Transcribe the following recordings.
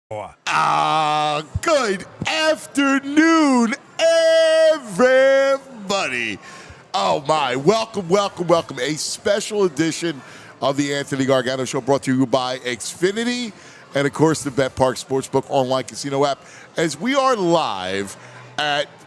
Good afternoon, everybody. Oh, my. Welcome. A special edition of the Anthony Gargano Show brought to you by Xfinity and, of course, the Bet Park Sportsbook online casino app. As we are live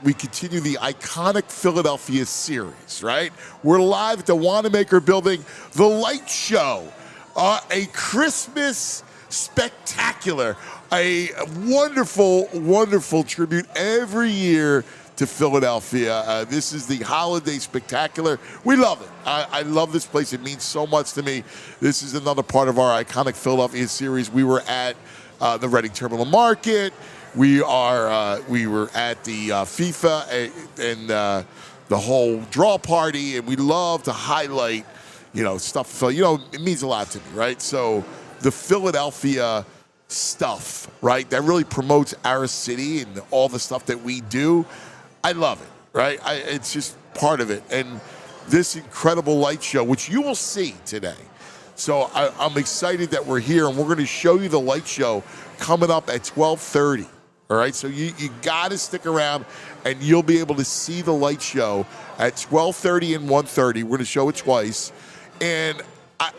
we continue the iconic Philadelphia series, right? We're live at the Wanamaker Building, the light show, a Christmas spectacular, a wonderful, wonderful tribute every year to Philadelphia. This is the holiday spectacular. We love it. I love this place. It means so much to me. This is another part of our iconic Philadelphia series. We were at the Reading Terminal Market. We were at the FIFA and the whole draw party, and we love to highlight, stuff. It means a lot to me, right? So the Philadelphia stuff, right, that really promotes our city and all the stuff that we do. I love it, right? It's just part of it. And this incredible light show, which you will see today. So I'm excited that we're here, and we're going to show you the light show coming up at 12:30. All right, so you got to stick around, and you'll be able to see the light show at 12:30 and 1:30. We're going to show it twice. And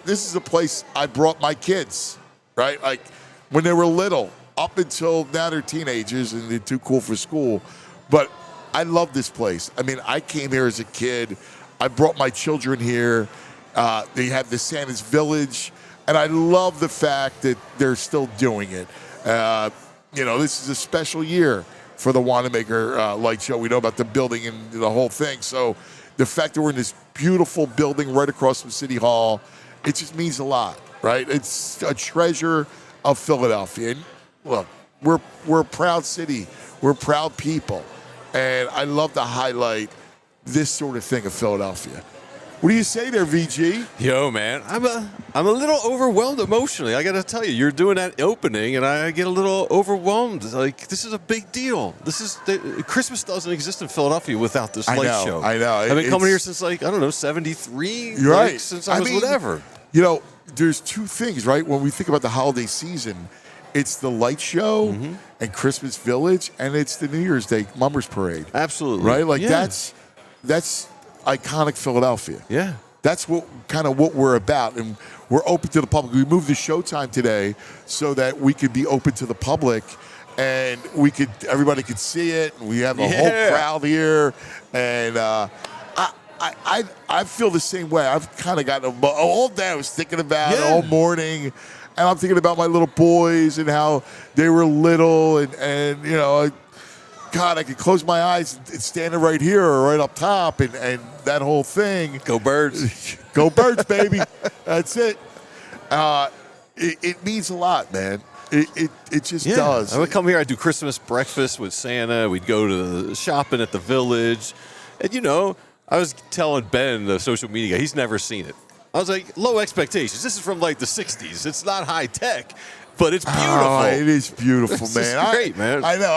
this is a place I brought my kids, right? Like when they were little, up until now they're teenagers and they're too cool for school. But I love this place. I mean, I came here as a kid. I brought my children here. They have the Santa's Village, and I love the fact that they're still doing it. This is a special year for the Wanamaker Light Show. We know about the building and the whole thing. So the fact that we're in this beautiful building right across from City Hall, it just means a lot, right? It's a treasure of Philadelphia. And look, we're a proud city. We're proud people. And I love to highlight this sort of thing of Philadelphia. What do you say there, VG? Yo, man, I'm a little overwhelmed emotionally. I got to tell you, you're doing that opening, and I get a little overwhelmed. Like, this is a big deal. Christmas doesn't exist in Philadelphia without this light show. I know. I've been coming here since 73. You're right. Since I was whatever. There's two things, right? When we think about the holiday season, it's the light show and Christmas Village, and it's the New Year's Day Mummers Parade. Absolutely. Right? Like, that's iconic Philadelphia. Yeah. That's what we're about, and we're open to the public. We moved the showtime today so that we could be open to the public, and everybody could see it. And we have a whole crowd here, and I feel the same way. I've kind of gotten all day. I was thinking about it all morning, and I'm thinking about my little boys and how they were little, and God, I could close my eyes and standing right here or right up top and that whole thing. Go Birds. Go Birds, baby. That's it. It means a lot, man. It just does. I would come here. I'd do Christmas breakfast with Santa. We'd go to the shopping at the Village. And, I was telling Ben, the social media guy, he's never seen it. I was like, low expectations. This is from like the 60s. It's not high tech. But it's beautiful. Oh, it is beautiful, man. It's great, man. I know.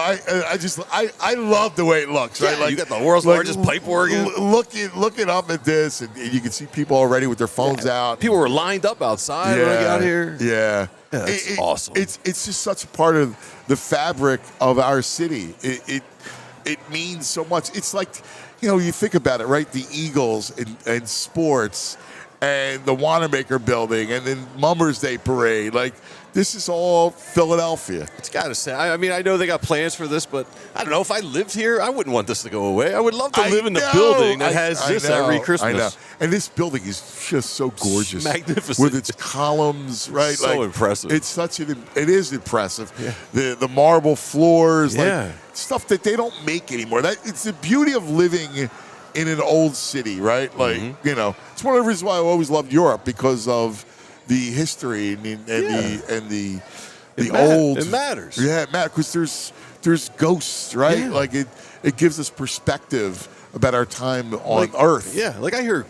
I love the way it looks. Yeah, right? Like, you got the world's largest pipe organ. Looking up at this, and you can see people already with their phones out. People were lined up outside when I got here. Yeah, it's awesome. It's just such a part of the fabric of our city. It means so much. It's like, you think about it, right? The Eagles and sports, and the Wanamaker Building, and then Mummers Day Parade, like. This is all Philadelphia. It's got to say. I mean, I know they got plans for this, but I don't know. If I lived here, I wouldn't want this to go away. I would love to live in the building that has this every Christmas. I know. And this building is just so gorgeous. Magnificent. With its columns, right? So impressive. It is impressive. Yeah. The marble floors, stuff that they don't make anymore. It's the beauty of living in an old city, right? Like, it's one of the reasons why I always loved Europe, because of the history and the old. It matters. Yeah, it matters because there's ghosts, right? Yeah. Like it gives us perspective about our time on Earth. Yeah, like I hear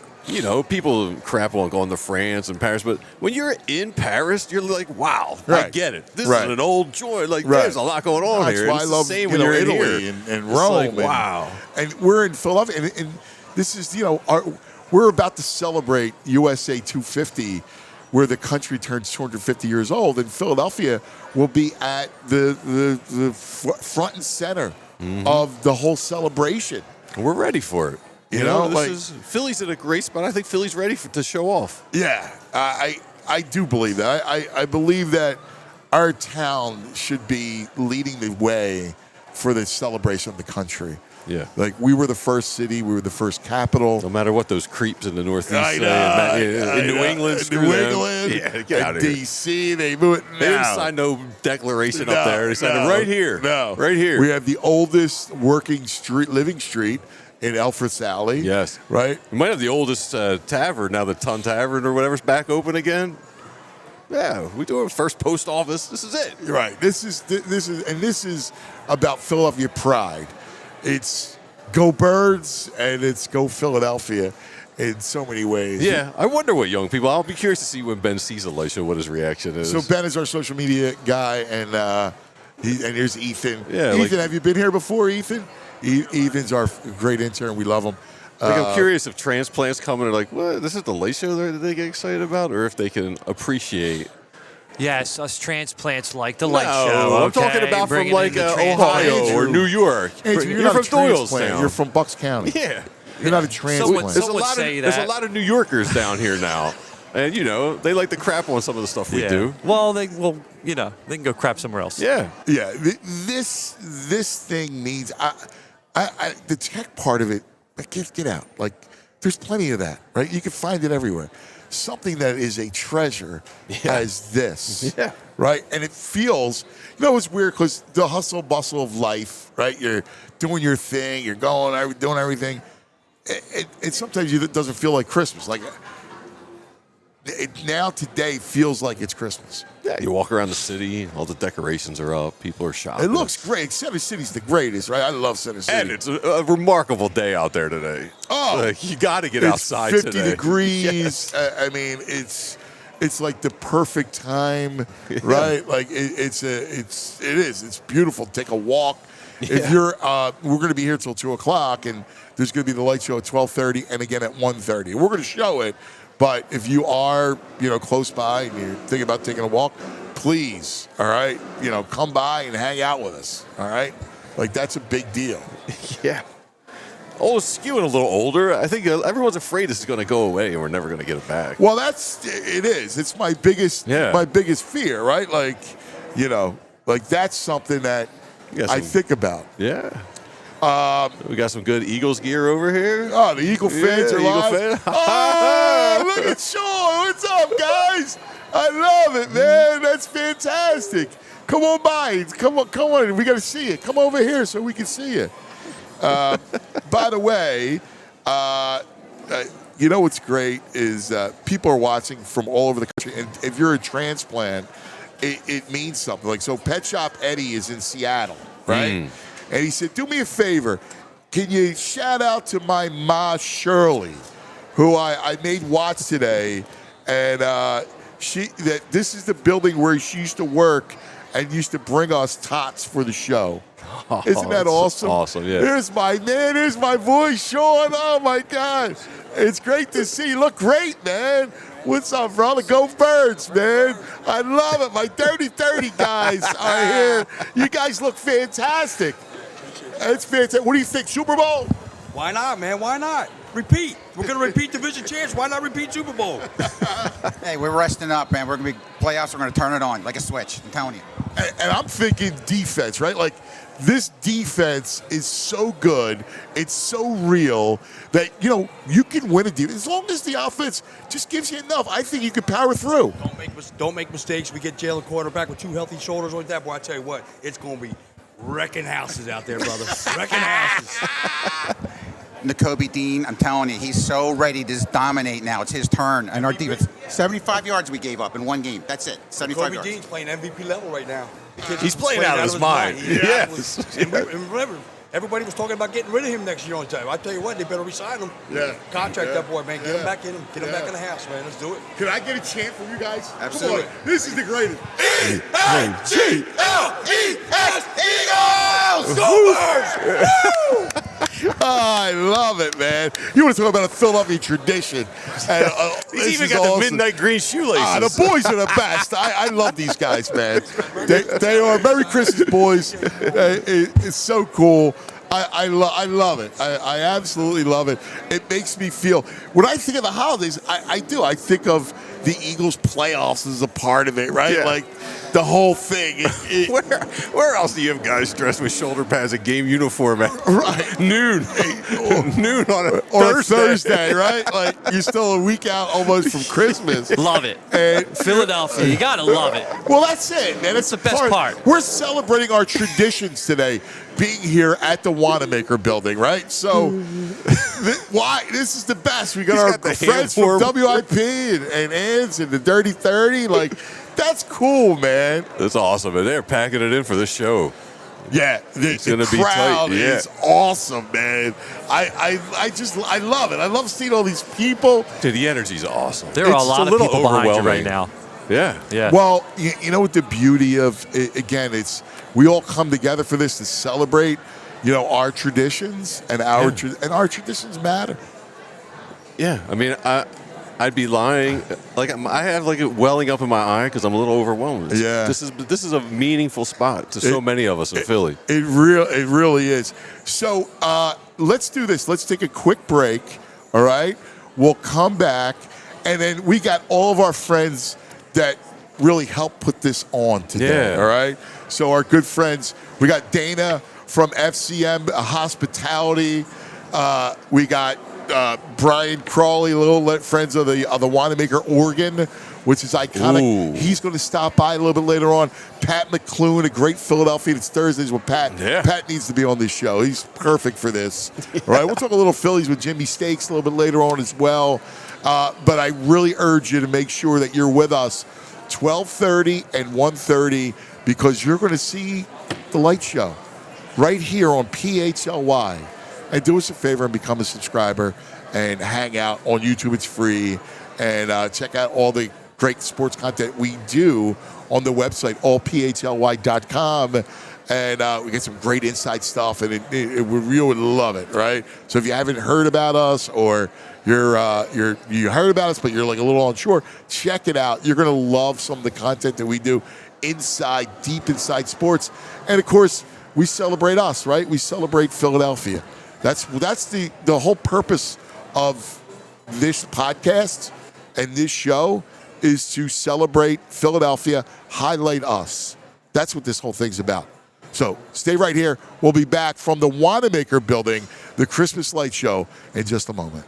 people crap on going to France and Paris, but when you're in Paris, you're like, wow, I get it. This is an old joy. Like, there's a lot going on here. That's why I love when you're Italy in and Rome. Like, wow. And we're in Philadelphia, and this is, we're about to celebrate USA 250 where the country turns 250 years old, and Philadelphia will be at the front and center of the whole celebration. We're ready for it. You know, Philly's in a great spot. I think Philly's ready to show off. Yeah, I do believe that. I believe that our town should be leading the way for the celebration of the country. Yeah. Like, we were the first city. We were the first capital. No matter what those creeps in the Northeast say. In New England, yeah, get out of here. D.C., they move it now. They didn't sign no declaration up there. They signed it right here. No. Right here. We have the oldest living street in Elfreth's Alley. Yes. Right? We might have the oldest tavern now, the Ton Tavern or whatever's back open again. Yeah, we do our first post office. This is it. Right. This is about Philadelphia pride. It's go Birds and it's go Philadelphia in so many ways. Yeah, I wonder what young people. I'll be curious to see when Ben sees the light show what his reaction is. So Ben is our social media guy, and here's Ethan. Yeah, Ethan, have you been here before, Ethan? Ethan's our great intern. We love him. I'm curious if transplants come and are like, what? This is the late show that they get excited about, or if they can appreciate. Yes, us transplants like the light show. I'm talking about from like Ohio or New York. Andrew, you're from Doylestown. You're from Bucks County. Yeah. You're not a transplant. Some would say there's that. a lot of New Yorkers down here now. And, you know, they like to crap on some of the stuff we do. Well, they can go crap somewhere else. Yeah. Yeah. This thing needs the tech part of it. Get out. Like, there's plenty of that, right? You can find it everywhere. Something that is a treasure as this, right? And it feels, it's weird because the hustle bustle of life, right? You're doing your thing, you're doing everything. It sometimes it doesn't feel like Christmas. Like, now today feels like it's Christmas. Yeah, you walk around the city, all the decorations are up, people are shopping. It looks great. Center City's the greatest, right? I love Center City. And it's a remarkable day out there today. Oh, like, you got to get outside 50 today. degrees. Yes. I mean, it's like the perfect time, right? Like it is. It's beautiful. Take a walk. Yeah. If you're, we're going to be here till 2:00, and there's going to be the light show at 12:30, and again at 1:30. We're going to show it. But if you are, close by and you're thinking about taking a walk, please, all right, come by and hang out with us, all right? Like, that's a big deal. Yeah. Oh, it's skewing a little older. I think everyone's afraid this is going to go away and we're never going to get it back. Well, it is. It's my biggest fear, right? Like, that's something that I think about. Yeah. We got some good Eagles gear over here. Oh, the Eagle fans are live. Oh, look at Sean. What's up, guys? I love it, man. That's fantastic. Come on by. Come on. We got to see it. Come over here so we can see it. By the way, what's great is people are watching from all over the country. And if you're a transplant, it means something. Like, so Pet Shop Eddie is in Seattle, right? And he said, do me a favor. Can you shout out to my Ma Shirley, who I made watch today, and this is the building where she used to work and used to bring us tots for the show. Isn't that awesome? Awesome, yeah. Here's my boy Sean. Oh my God, it's great to see you. Look great, man. What's up, brother? Go Birds, man. I love it. My Dirty 30 guys are here. You guys look fantastic. It's fantastic. What do you think, Super Bowl? Why not, man? Why not? Repeat. We're going to repeat division champs. Why not repeat Super Bowl? Hey, we're resting up, man. We're going to be playoffs. We're going to turn it on like a switch. I'm telling you. And I'm thinking defense, right? Like, this defense is so good. It's so real that, you can win a defense. As long as the offense just gives you enough, I think you can power through. Don't make mistakes. We get Jalen quarterback with 2 healthy shoulders like that. Boy, I tell you what, it's going to be wrecking houses out there, brother. Wrecking houses. Nakobe Dean, I'm telling you, he's so ready to just dominate now. It's his turn. And our defense, 75 yards we gave up in one game. That's it, 75 yards. Nakobe Dean's playing MVP level right now. He's playing out of his mind. Yes. And remember, everybody was talking about getting rid of him next year on time. I tell you what, they better resign him. Yeah. Contract that boy, man. Get him back in him. Get him back in the house, man. Let's do it. Can I get a chant from you guys? Absolutely. This is the greatest. E-A-G-L-E-S, Eagles! Go Birds! I love it, man. You want to talk about a Philadelphia tradition? And, He's even got the midnight green shoelaces. The boys are the best. I love these guys, man. They are Merry Christmas, boys. It's so cool. I love it. I absolutely love it. It makes me feel, when I think of the holidays, I do. I think of the Eagles playoffs as a part of it, right? Yeah. Like the whole thing. Where else do you have guys dressed with shoulder pads and game uniform at Right. noon? Noon on a Thursday, right? Like you're still a week out almost from Christmas. Love it. And Philadelphia, you gotta love it. well, that's it, man. That's the best part. We're celebrating our traditions today, being here at the Wanamaker Building, right? So, why? This is the best. We got our got the friends hand from warmer. WIP and Ants and the Dirty 30. Like, that's cool, man. That's awesome, and they're packing it in for this show. Yeah, the gonna be crowd tight, yeah. is awesome, man. I love it. I love seeing all these people. Dude, the energy's awesome. There are a It's lot of little people behind you overwhelming. right now. Yeah. Yeah. Well, you know what the beauty of it, again, it's we all come together for this to celebrate, our traditions and our traditions matter. Yeah, I mean, I'd be lying. Like I have like it welling up in my eye because I'm a little overwhelmed. Yeah. This is a meaningful spot to so many of us in Philly. It really is. So let's do this. Let's take a quick break. All right, we'll come back, and then we got all of our friends that really helped put this on today. Yeah. All right. So our good friends, we got Dana from FCM Hospitality. We got Brian Cawley, little friends of the Wanamaker Organ, which is iconic. Ooh. He's going to stop by a little bit later on. Pat McLoone, a great Philadelphia. It's Thursdays with Pat. Yeah. Pat needs to be on this show. He's perfect for this. All right, we'll talk a little Phillies with Jimmy Stakes a little bit later on as well. But I really urge you to make sure that you're with us 12:30 and 1:30 because you're going to see the light show right here on PHLY. And do us a favor and become a subscriber and hang out on YouTube. It's free. And check out all the great sports content we do on the website, allphly.com. And we get some great inside stuff, and we really love it, right? So if you haven't heard about us or you heard about us, but you're like a little unsure, check it out. You're going to love some of the content that we do deep inside sports. And, of course, we celebrate us, right? We celebrate Philadelphia. That's the whole purpose of this podcast and this show is to celebrate Philadelphia, highlight us. That's what this whole thing's about. So stay right here. We'll be back from the Wanamaker Building, the Christmas Light Show, in just a moment.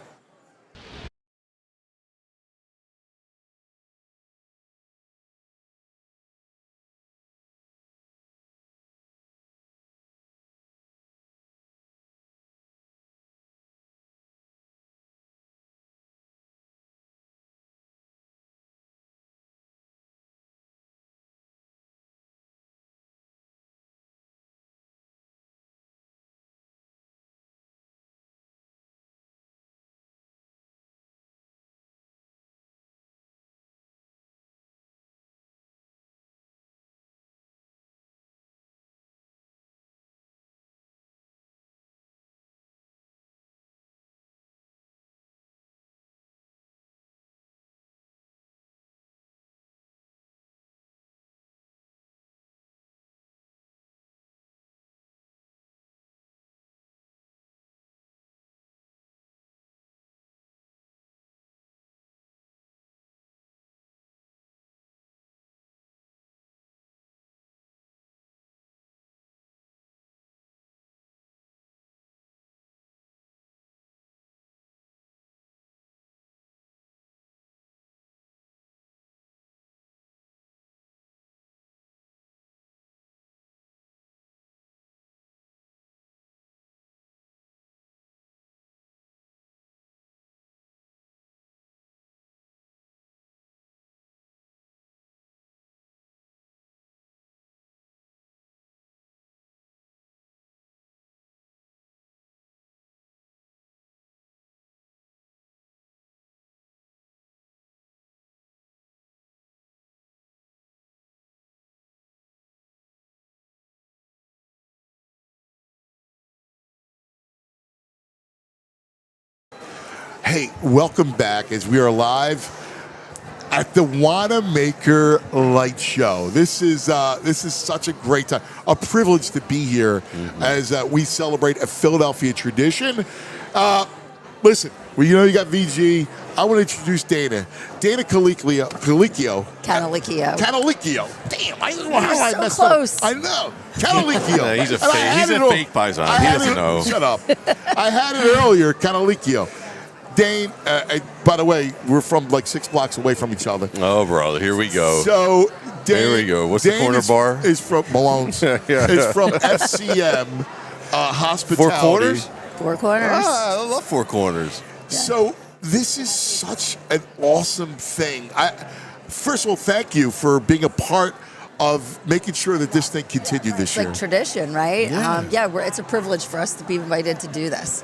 Hey, welcome back as we are live at the Wanamaker Light Show. This is such a great time, a privilege to be here as we celebrate a Philadelphia tradition. Listen, well, you got VG. I want to introduce Dana Canalichio. Damn, I messed close. up. I know. Canalichio. He's a fake Paisan. He doesn't know. Shut up. I had it earlier, Canalichio. Dane, by the way, we're from like 6 blocks away from each other. Oh, brother, here we go. So, Dane, here we go. What's the corner bar? Is from McLone's. It's from FCM Hospitality. 4 Corners? 4 Corners. Ah, I love 4 Corners. Yeah. So this is such an awesome thing. First of all, thank you for being a part of making sure that this thing continued this year. It's like tradition, right? Yeah. It's a privilege for us to be invited to do this.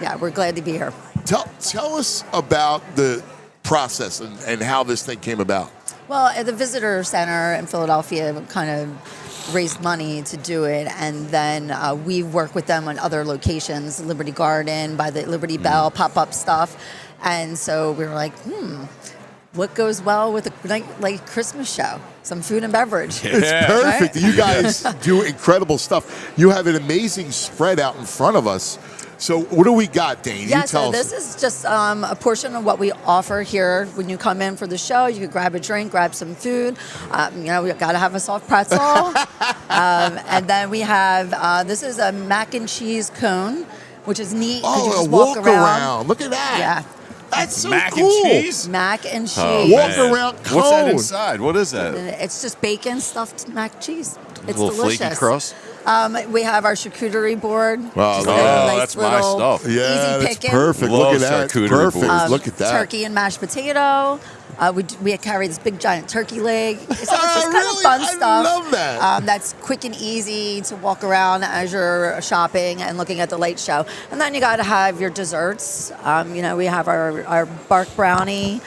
Yeah, we're glad to be here. Tell us about the process and how this thing came about. Well, at the Visitor Center in Philadelphia, kind of raised money to do it, and then we work with them on other locations, Liberty Garden, by the Liberty Bell, pop-up stuff. And so we were like, what goes well with a like Christmas show? Some food and beverage. It's perfect. Right? You guys do incredible stuff. You have an amazing spread out in front of us. So what do we got, Dane? Yeah, you tell so us. this is just a portion of what we offer here. When you come in for the show, you could grab a drink, grab some food. We got to have a soft pretzel. And then we have, this is a mac and cheese cone, which is neat. Oh, you just a walk around. Look at that. Yeah. That's so Mac cool. and cheese? Mac and cheese. Oh, Walk man. around cone. What's that inside? What is that? It's just bacon stuffed mac and cheese. It's a little delicious. flaky crust? We have our charcuterie board. Wow, Just oh, a nice that's my little stuff. Yeah, easy that's picking. perfect. Love Look at that. charcuterie Perfect. boards. Look at that. Turkey and mashed potato. We carry this big giant turkey leg. So it's just kind really? of fun I stuff. love that. That's quick and easy to walk around as you're shopping and looking at the light show. And then you got to have your desserts. We have our bark brownie.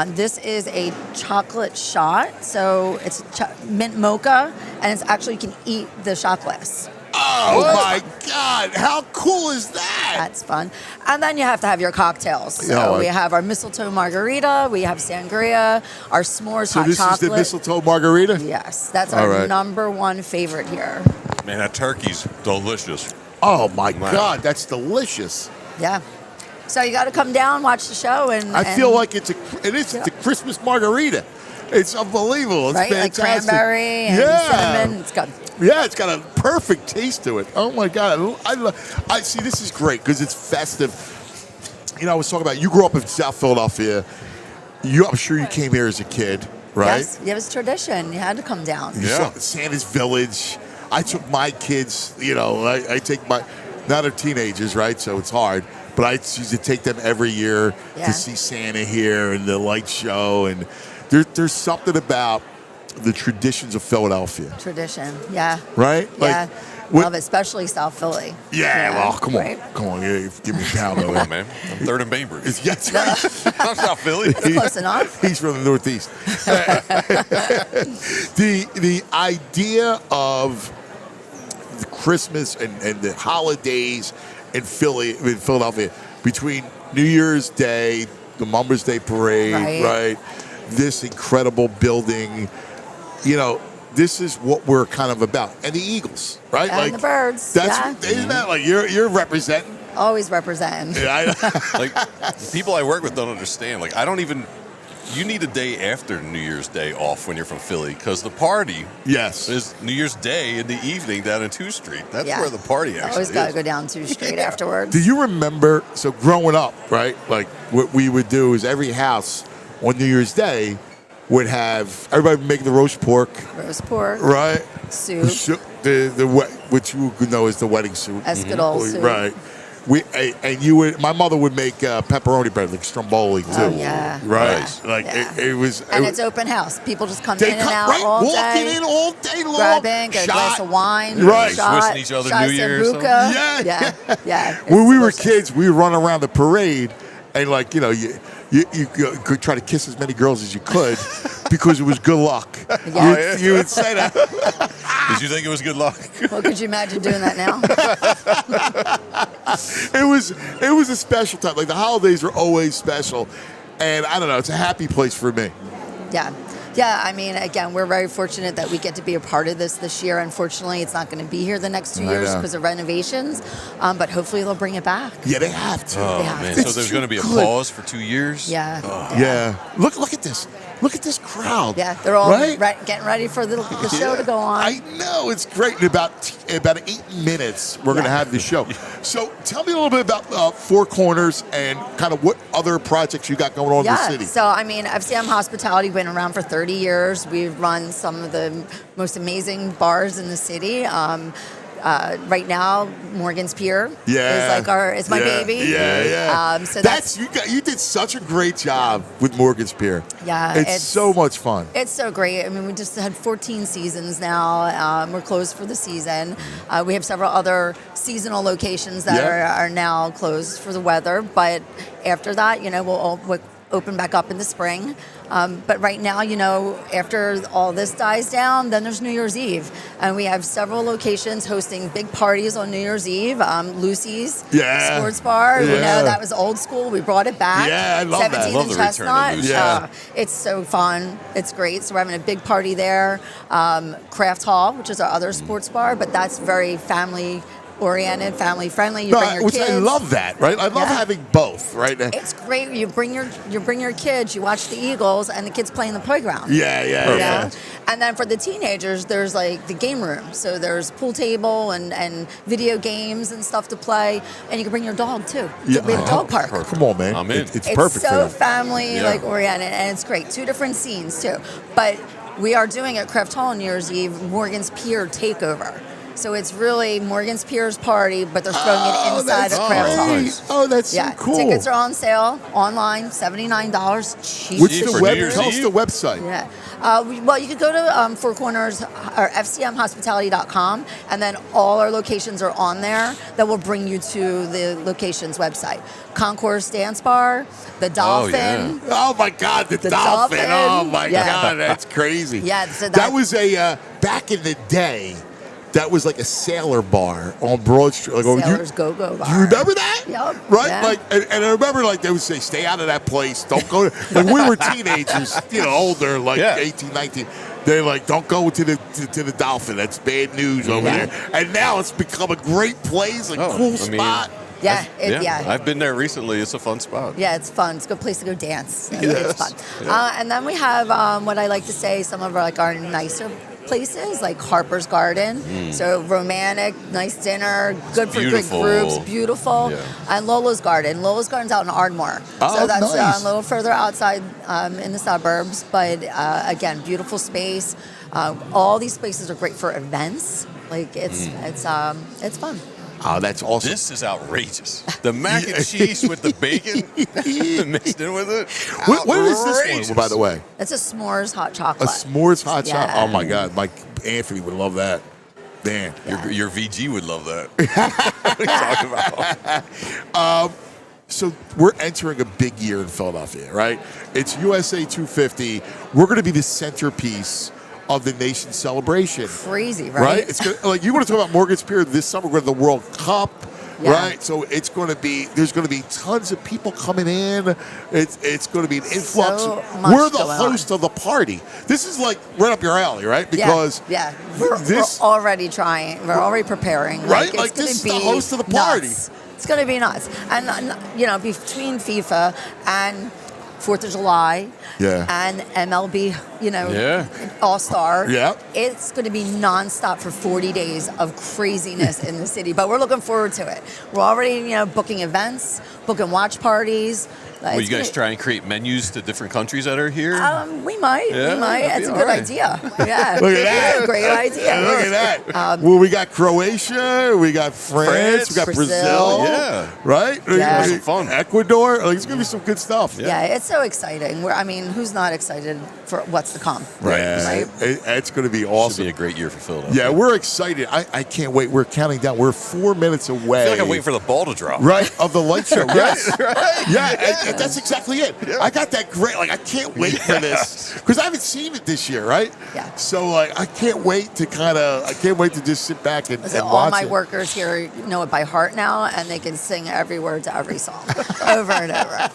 This is a chocolate shot. So it's mint mocha, and it's actually you can eat the shot glass. Oh, my God. How cool is that? That's fun. And then you have to have your cocktails. So we have our mistletoe margarita, we have sangria, our s'mores hot this chocolate. is the mistletoe margarita? Yes, that's All our right. number one favorite here. Man, that turkey's delicious. Oh, my God. That's delicious. Yeah. So you got to come down, watch the show, and I feel like it is the Christmas margarita. It's unbelievable. It's right, like fantastic. cranberry and cinnamon. It's good. Yeah, it's got a perfect taste to it. Oh my God! I see. This is great because it's festive. I was talking about you grew up in South Philadelphia. I'm sure you came here as a kid, right? Yes, it was tradition. You had to come down. You saw Santa's Village. I took my kids. I take my. Now they're teenagers, right? So it's hard. But I used to take them every year to see Santa here and the light show. And there's something about the traditions of Philadelphia. Tradition, yeah. Right? Yeah. Love it, especially South Philly. Yeah, well, come on. Right? Come on, give me a pound of Come it. on, man. I'm 3rd and Bainbridge. Yes, right. I'm South Philly. Close enough. He's from the Northeast. The idea of the Christmas and the holidays in Philadelphia, between New Year's Day, the Mother's Day Parade, right? This incredible building, this is what we're kind of about. And the Eagles, right? And the birds. Isn't that like you're representing? Always representing. Yeah, Like, people I work with don't understand. Like, you need a day after New Year's Day off when you're from Philly because the party is New Year's Day in the evening down in 2 Street. That's where the party actually Always got to is. go down 2 Street afterwards. Do you remember, so growing up, right, like what we would do is every house on New Year's Day would have, everybody would make the roast pork. Roast pork. Right. Soup. Which you know is the wedding soup. Escadole soup. Right. My mother would make pepperoni bread, like stromboli too. Oh, yeah. Right. Yeah. Like Yeah. it was. And it's open house. People just come They in and come out right, all walking day. in all day long. Grabbing, get a glass of wine. Right. Shot, Wishing each other shot New Year or Sambuca. something. Yeah. Yeah. When we were delicious. kids, we would run around the parade and you could try to kiss as many girls as you could because it was good luck. Yeah. You would say that. Did you think it was good luck? Well, could you imagine doing that now? It was a special time. Like the holidays are always special, and I don't know. It's a happy place for me. Yeah. Yeah, I mean, again, we're very fortunate that we get to be a part of this year. Unfortunately, it's not going to be here the next 2 years know. because of renovations, but hopefully they'll bring it back. Yeah, they have to. Oh, They have man. to. So there's going to be a Good. pause for 2 years? Yeah. Yeah. Look at this. Look at this crowd. Yeah, they're all right? getting ready for the show to go on. I know, it's great. In about 8 minutes, we're going to have the show. So tell me a little bit about Four Corners and kind of what other projects you got going on in the city. So, I mean, FCM Hospitality been around for 30 years. We've run some of the most amazing bars in the city. Right now, Morgan's Pier is my baby. Yeah. So you did such a great job with Morgan's Pier. Yeah, it's so much fun. It's so great. I mean, we just had 14 seasons now. We're closed for the season. We have several other seasonal locations that are now closed for the weather. But after that, we'll open back up in the spring. But right now, after all this dies down, then there's New Year's Eve. And we have several locations hosting big parties on New Year's Eve. Lucy's Sports Bar, that was old school. We brought it back. Yeah, I love that. 17th Love and the return of Chestnut. Lucy. Yeah. It's so fun. It's great. So we're having a big party there. Craft Hall, which is our other sports bar, but that's very family-oriented, family-friendly. You bring your Which kids. I love that, right? I love having both, right? It's great. You bring your kids. You watch the Eagles, and the kids play in the playground. Yeah. And then for the teenagers, there's like the game room. So there's pool table and video games and stuff to play, and you can bring your dog too. Yeah. We have a dog park. Come on, man. I'm in. It's It's perfect for so them. family oriented, and it's great. 2 different scenes too. But we are doing at Craft Hall on New Year's Eve Morgan's Pier takeover. So it's really Morgan's Pier's party, but they're throwing it inside of Craft Hall. nice. Oh, that's so cool. Tickets are on sale online, $79. Cheap. What's Cheap the for web? New Year's Tell us Eve? the website. Yeah. Well, you could go to Four Corners or FCMHospitality.com, and then all our locations are on there. That will bring you to the location's website. Concourse Dance Bar, the Dolphin. Oh my God, the Dolphin! Dolphin. Oh my Yeah. God, that's crazy. Yeah, so that was a back in the day. That was like a sailor bar on Broad Street. Like, Sailor's Go-Go Bar. Do you remember that? Yep. Right? Yeah. Like, and I remember like they would say, "Stay out of that place. Don't go." Like we were teenagers, older, like 18, 19. They're like, "Don't go to the Dolphin. That's bad news over there." And now it's become a great place, a cool spot. Yeah, I've been there recently. It's a fun spot. Yeah, it's fun. It's a good place to go dance. Yes. It's fun. And then we have what I like to say, some of our nicer places like Harper's Garden. So romantic, nice dinner, good for beautiful. good groups, beautiful. Yeah. And Lola's Garden. Lola's Garden's out in Ardmore. Oh, so that's nice. a little further outside in the suburbs. But again, beautiful space. All these places are great for events. Like it's fun. Oh, that's awesome. This is outrageous. The mac and cheese with the bacon mixed in with it. What is this Outrageous. one, by the way? It's a s'mores hot A chocolate. s'mores hot shot. Yeah. Oh my God, Mike Anthony would love that. Man. Your VG would love that. What are you talking about? So we're entering a big year in Philadelphia, right? It's USA 250. We're going to be the centerpiece of the nation's celebration. Crazy, right? Right? It's gonna, like you want to talk about Morgan's Pier this summer. We're at the World Cup, right? So it's going to be. There's going to be tons of people coming in. It's going to be an influx. So much We're the going on. host of the party. This is like right up your alley, right? Because we're this already trying. We're already preparing. Right? It's Like, gonna this is be the host of the party. nuts. It's going to be nuts. And between FIFA and 4th of July and MLB, All-Star, it's going to be nonstop for 40 days of craziness in the city. But we're looking forward to it. We're already, booking events, booking watch parties. Will you guys try and create menus to different countries that are here? We might. Yeah, We might. that'd It's be a good all right. idea. Yeah. Look at that. Great idea. Look at that. Well, we got Croatia, we got France, we got Brazil. Yeah. Right? Yeah. Some fun. Ecuador. Like, it's going to be some good stuff. Yeah, it's so exciting. Who's not excited for what's to come. Right. Right. It's going to be Should awesome. be a great year for Philadelphia. Yeah, we're excited. I can't wait. We're counting down. We're 4 minutes away. I feel like I'm waiting for the ball to drop. Right, of the light show. Yes. Right. Yeah, and that's exactly it. I got that great, I can't wait for this. Because I haven't seen it this year, right? Yeah. So, I can't wait to just sit back and So watch all my it. workers here know it by heart now, and they can sing every word to every song over and over.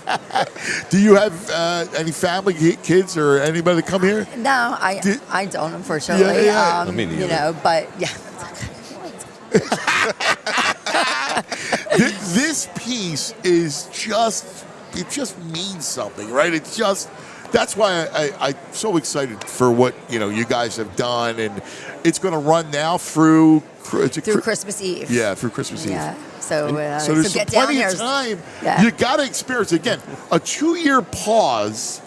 Do you have any family, kids, or anybody come here? No, I don't, unfortunately. Yeah. Me neither. You know, but yeah. This piece is it just means something, right? That's why I'm so excited for what, you guys have done. And it's going to run now through Christmas Eve. Yeah, through Christmas Eve. Yeah. So there's get down plenty here. of time. Yeah. You got to experience, again, a 2-year pause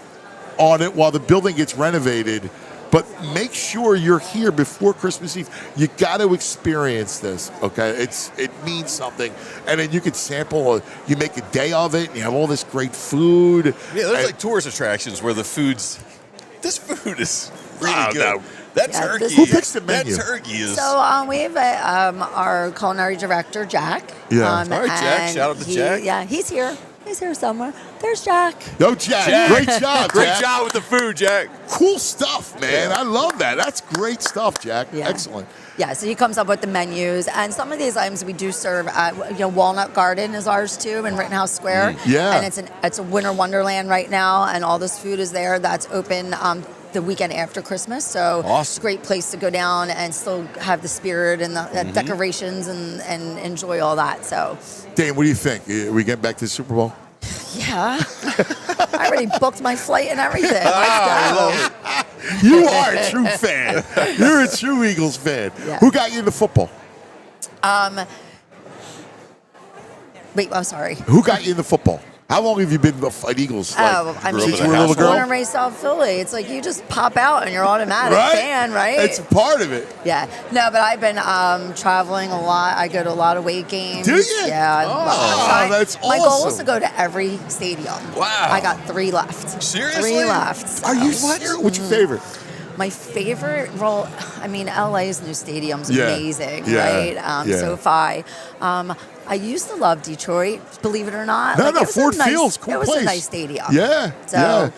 on it while the building gets renovated. But make sure you're here before Christmas Eve. You got to experience this, okay? It means something. And then you can sample, you make a day of it, and you have all this great food. Yeah, there's tourist attractions where this food is really good. No. That Yeah, turkey. Who picks the menu? That turkey is. So we have our culinary director, Jack. Yeah. All right, Jack. and Shout out to Jack. Yeah, he's here. He's here somewhere. There's Jack. No, Jack. Great job, Great Jack. job with the food, Jack. Cool stuff, man. I love that. That's great stuff, Jack. Yeah. Excellent. Yeah, so he comes up with the menus, and some of these items we do serve at, Walnut Garden is ours too, in Rittenhouse Square. Yeah. And it's a winter wonderland right now, and all this food is there. That's open the weekend after Christmas, so it's a great place to go down and still have the spirit and the decorations and enjoy all that. So, Dane, what do you think? Are we getting back to the Super Bowl? yeah, I already booked my flight and everything. Let's go. You are a true fan. You're a true Eagles fan. Yeah. Who got you into football? Wait, I'm sorry. Who got you into football? How long have you been an Eagles? I'm since you were a little girl? born and raised South Philly. It's like you just pop out and you're automatic fan, right? It's a part of it. Yeah. No, but I've been traveling a lot. I go to a lot of away games. Do you? Yeah. That's My goal is awesome. to go to every stadium. Wow. I got 3 left. Seriously? 3 left. Are you So. serious? What's your favorite? My favorite role, LA's new stadium's Yeah. amazing, Yeah. right? Yeah. SoFi. I used to love Detroit, believe it or not. No, Like, no, it was a Ford nice- Field's cool It was place. a nice stadium. Yeah. So, yeah.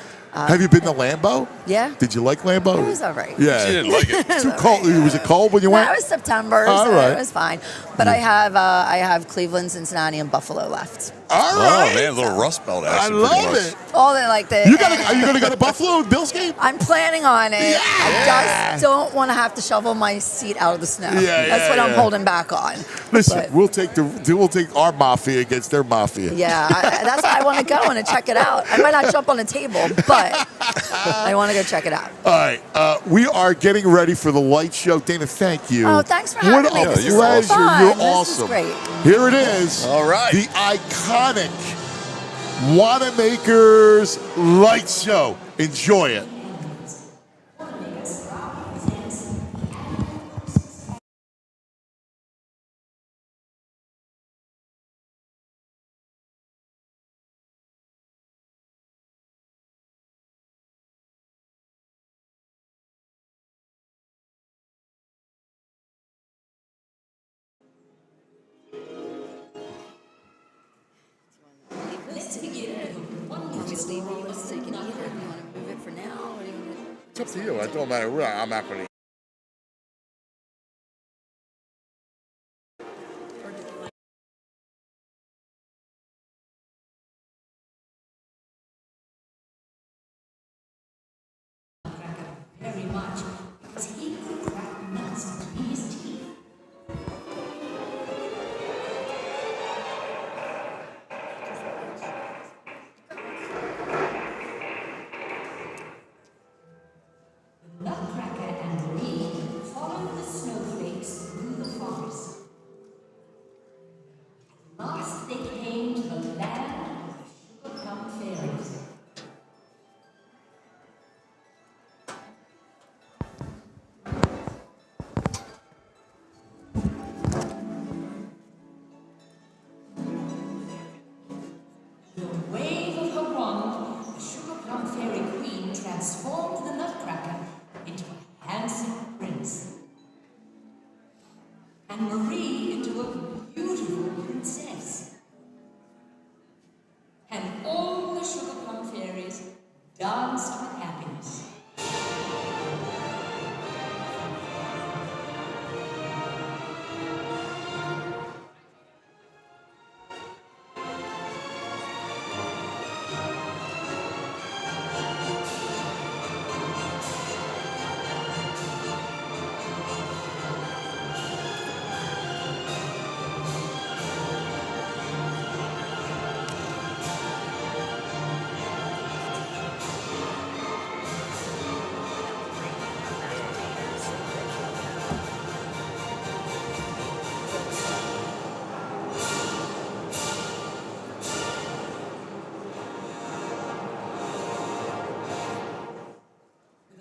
Have you been to Lambeau? Yeah. Did you like Lambeau? It was all right. Yeah. She didn't like it. Too cold. Was it cold when you went? That was September, All so right. it was fine. But I have Cleveland, Cincinnati, and Buffalo left. All right. Oh man, a little Rust Belt I action. love pretty much. it. All the like the. Are you going to go to Buffalo Bills game? I'm planning on it. Yeah. I just don't want to have to shovel my seat out of the snow. That's what I'm holding back on. Listen, But- we'll take our mafia against their mafia. Yeah, that's why I want to go and check it out. I might not jump on a table, but I want to go check it out. All right, we are getting ready for the light show. Dana, thank you. Oh, thanks for having me. What a This is so pleasure. fun. You're This is awesome. great. Here it is. All right. The iconic Wanamaker's light show. Enjoy it. It's up to you. It don't matter. I'm not going to. Very much. Because he could crack nuts between his teeth. The Nutcracker and me followed the snowflakes through the forest. At last they came to the land of the Sugar Plum Fairies. The wave of her wand, the Sugar Plum Fairy Queen transformed the Nutcracker and Marie into a beautiful princess. And all the sugar plum fairies danced with happiness.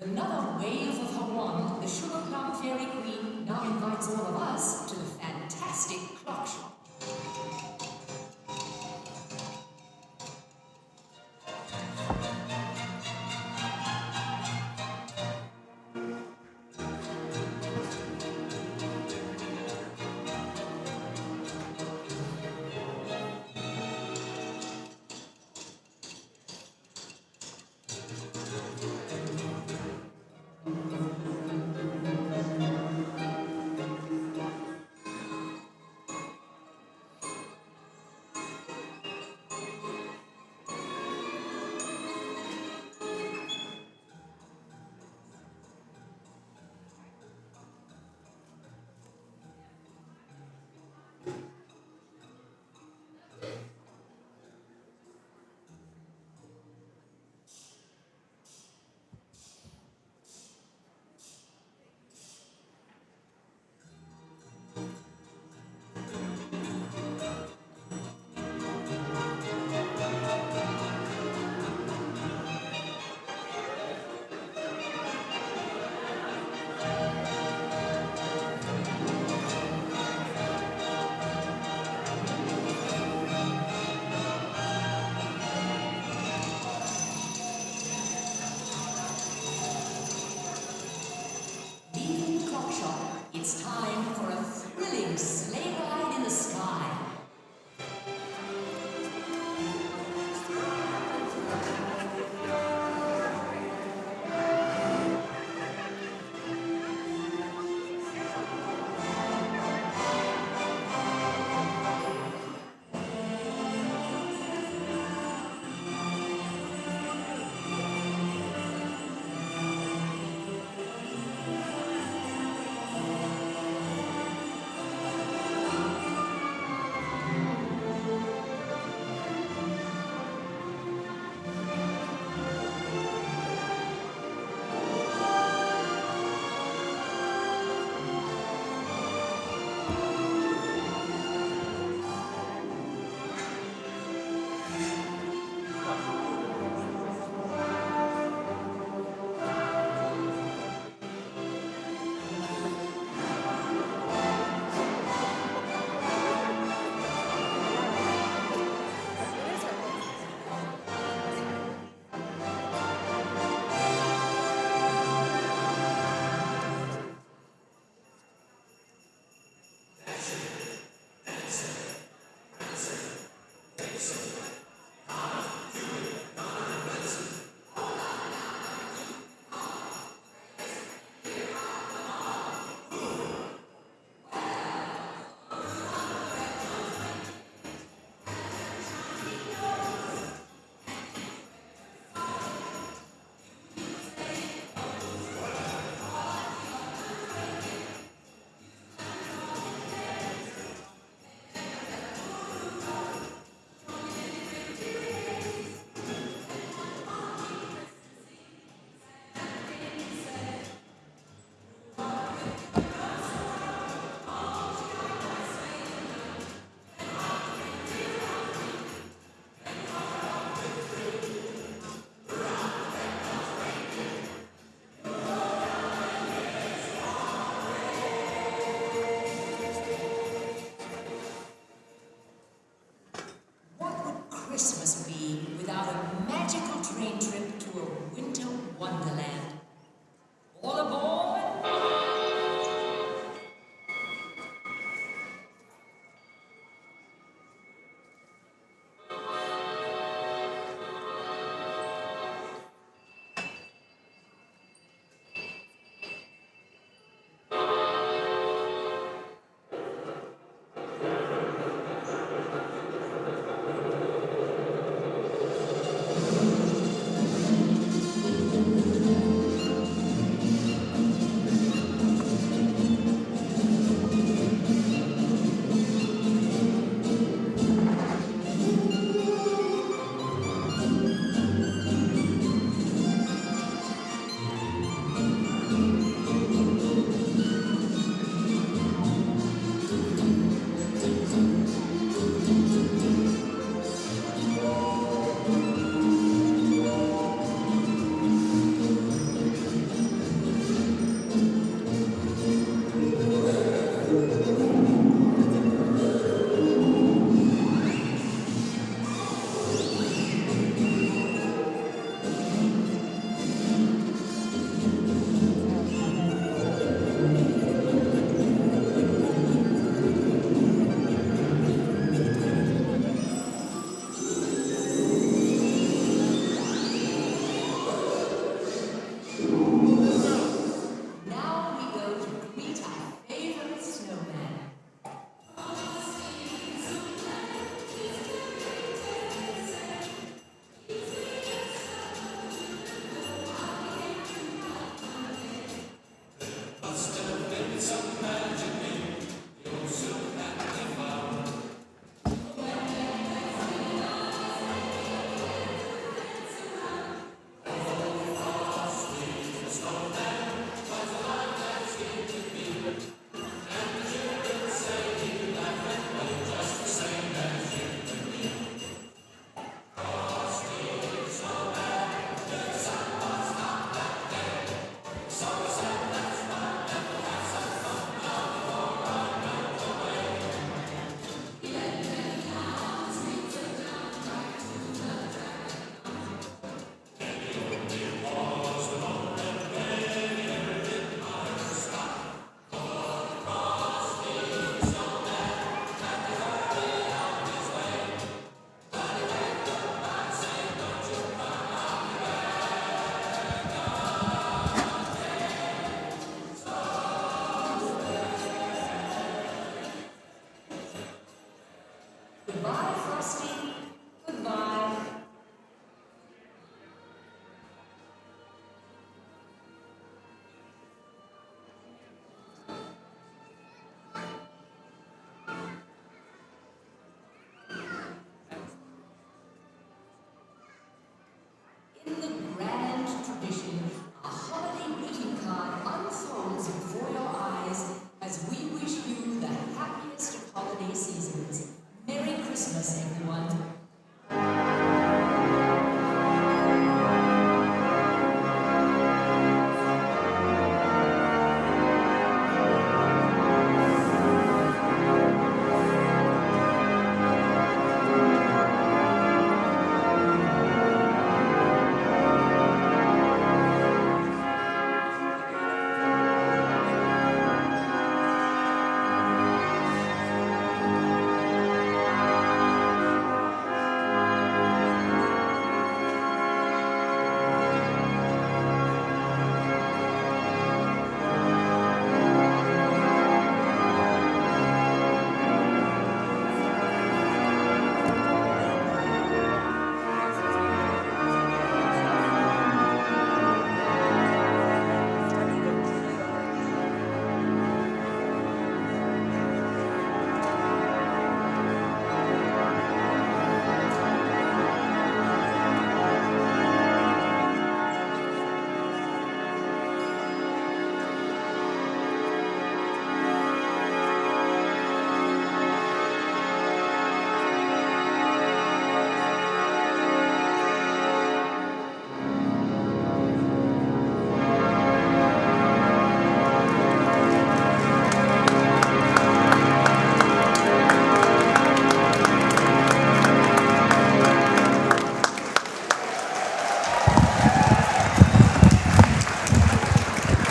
With another wave of her wand, the Sugar Plum Fairy Queen now invites all of us to the fantastic clock shop.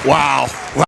Wow. Wow.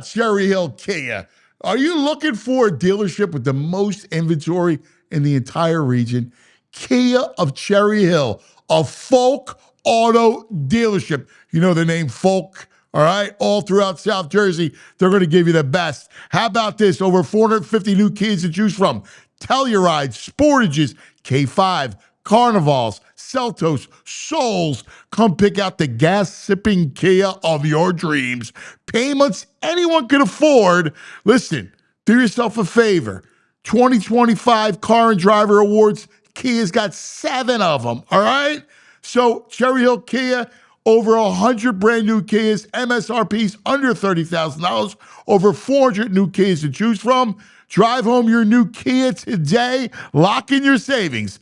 Cherry Hill Kia. Are you looking for a dealership with the most inventory in the entire region? Kia of Cherry Hill, a Folk auto dealership. You know the name Folk, all right? All throughout South Jersey, they're going to give you the best. How about this? Over 450 new Kias to choose from. Tellurides, Sportages, K5, Carnivals, Seltos, Souls. Come pick out the gas-sipping Kia of your dreams. Payments anyone can afford. Listen, do yourself a favor. 2025 Car and Driver Awards, Kia's got 7 of them, all right? So Cherry Hill Kia, over 100 brand new Kias, MSRPs under $30,000, over 400 new Kias to choose from. Drive home your new Kia today. Lock in your savings.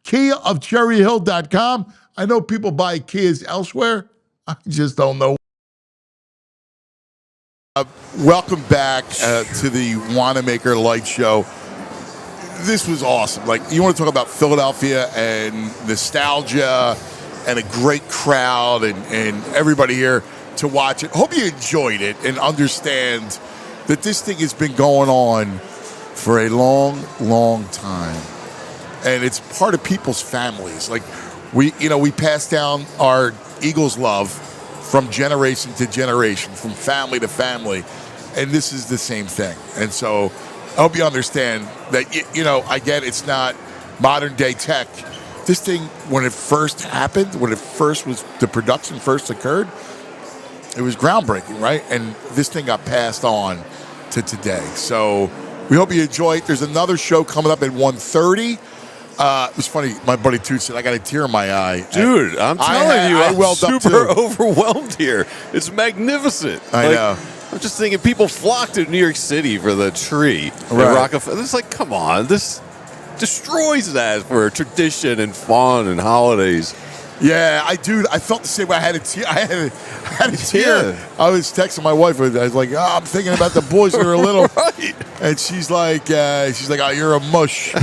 KiaofCherryHill.com. I know people buy Kias elsewhere. I just don't know. Welcome back to the Wanamaker Light Show. This was awesome. Like, you want to talk about Philadelphia and nostalgia and a great crowd and everybody here to watch it. Hope you enjoyed it and understand that this thing has been going on for a long, long time. And it's part of people's families. Like, we pass down our Eagles love from generation to generation, from family to family. And this is the same thing. And so I hope you understand that, I get it's not modern day tech. This thing, when it first happened, the production first occurred, it was groundbreaking, right? And this thing got passed on to today. So we hope you enjoy it. There's another show coming up at 1:30. It was funny. My buddy Toot said, I got a tear in my eye. Dude, I'm telling you, I'm super overwhelmed here. It's magnificent. I know. I'm just thinking people flocked to New York City for the tree. Right. Rockefeller. It's like, come on. This destroys that for tradition and fun and holidays. Yeah, I felt the same way. I had a tear. I had a tear. Yeah. I was texting my wife. I was like, I'm thinking about the boys when they were little. Right. And she's like, oh, you're a mush.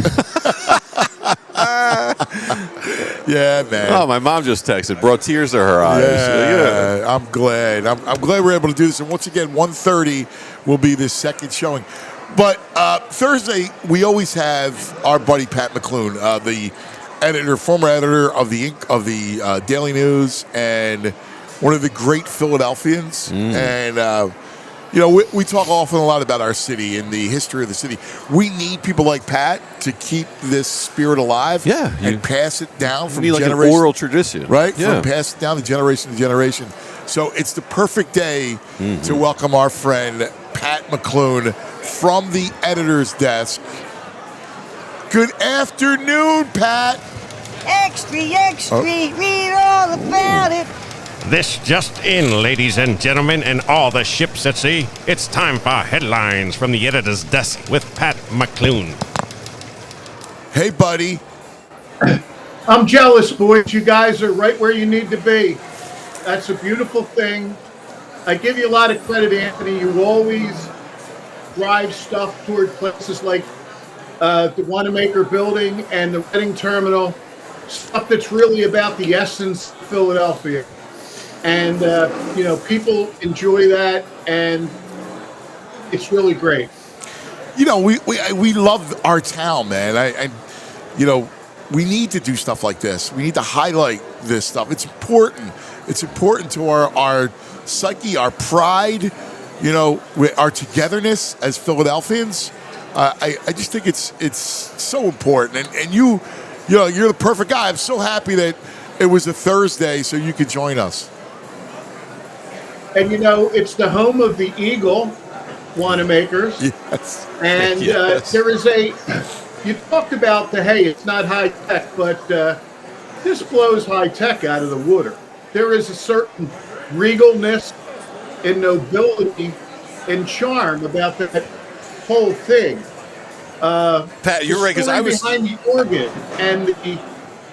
Yeah, man. Oh, my mom just texted, brought tears to her eyes. Yeah. I'm glad. I'm glad we're able to do this. And once again, 1:30 will be the second showing. But Thursday, we always have our buddy Pat McLoone, the former editor of the Daily News, and one of the great Philadelphians. And we talk often a lot about our city and the history of the city. We need people like Pat to keep this spirit alive, and pass it down from generation. Like an oral tradition, right? Yeah. From pass it down to generation. So it's the perfect day to welcome our friend Pat McLoone from the editor's desk. Good afternoon, Pat. Extra, read all about it. This just in, ladies and gentlemen, and all the ships at sea. It's time for headlines from the editor's desk with Pat McLoone. Hey, buddy. I'm jealous, boys. You guys are right where you need to be. That's a beautiful thing. I give you a lot of credit, Anthony. You always drive stuff toward places like the Wanamaker Building and the Reading Terminal, stuff that's really about the essence of Philadelphia. And, people enjoy that, and it's really great. We love our town, man. We need to do stuff like this. We need to highlight this stuff. It's important. It's important to our psyche, our pride, our togetherness as Philadelphians. I just think it's so important. And you're the perfect guy. I'm so happy that it was a Thursday so you could join us. And it's the home of the Eagle Wanamakers. Yes. And Yes. there is you talked about it's not high tech, but this blows high tech out of the water. There is a certain regalness and nobility and charm about that whole thing. Pat, you're right, because I was behind the organ and the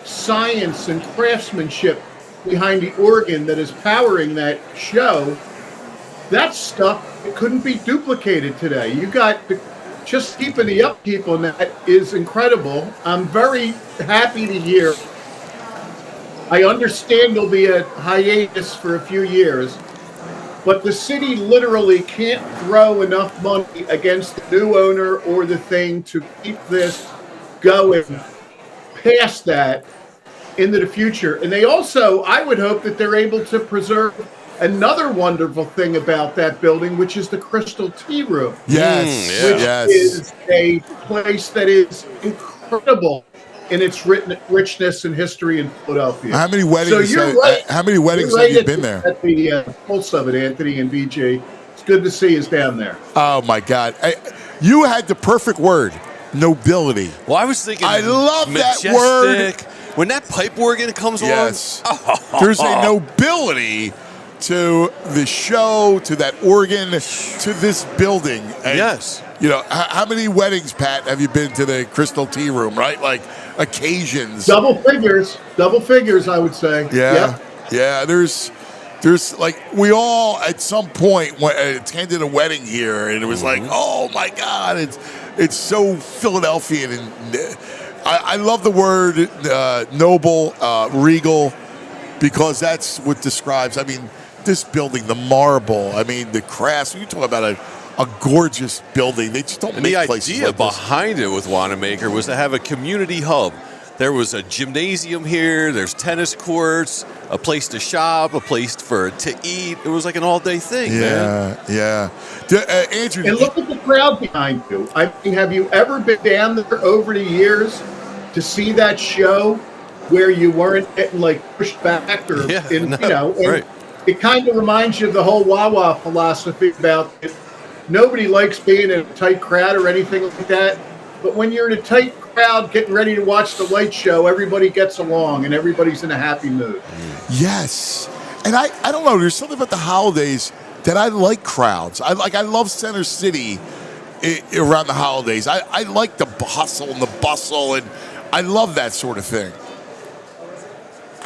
science and craftsmanship behind the organ that is powering that show. That stuff couldn't be duplicated today. You got just keeping the upkeep on that is incredible. I'm very happy to hear. I understand there'll be a hiatus for a few years, but the city literally can't throw enough money against the new owner or the thing to keep this going past that into the future. And they also, I would hope that they're able to preserve another wonderful thing about that building, which is the Crystal Tea Room. Yes, Which is a place that is incredible in its richness and history in Philadelphia. How many weddings? So you're right. How many weddings You're have right you been there? At the pulse of it, Anthony and BG. It's good to see us down there. Oh my God! You had the perfect word, nobility. Well, I was thinking. I love majestic. that word. When that pipe organ comes Yes. on, There's a nobility to the show, to that organ, to this building. And, yes. How many weddings, Pat, have you been to the Crystal Tea Room, right? Like occasions. Double figures, I would say. Yeah. Yep. Yeah, there's like, we all at some point attended a wedding here, and it was like, oh my God, it's so Philadelphian. And I love the word noble, regal, because that's what describes, this building, the marble, the crafts. You talk about a gorgeous building. They just don't And make the places idea like this. behind it with Wanamaker was to have a community hub. There was a gymnasium here. There's tennis courts, a place to shop, a place to eat. It was like an all-day thing, man. Yeah. Andrew, And look at the crowd behind you. Have you ever been down there over the years to see that show where you weren't getting pushed back or right. It kind of reminds you of the whole Wawa philosophy about it. Nobody likes being in a tight crowd or anything like that. But when you're in a tight crowd getting ready to watch the light show, everybody gets along and everybody's in a happy mood. Yes. And I don't know, there's something about the holidays that I like crowds. I love Center City around the holidays. I like the hustle and the bustle, and I love that sort of thing.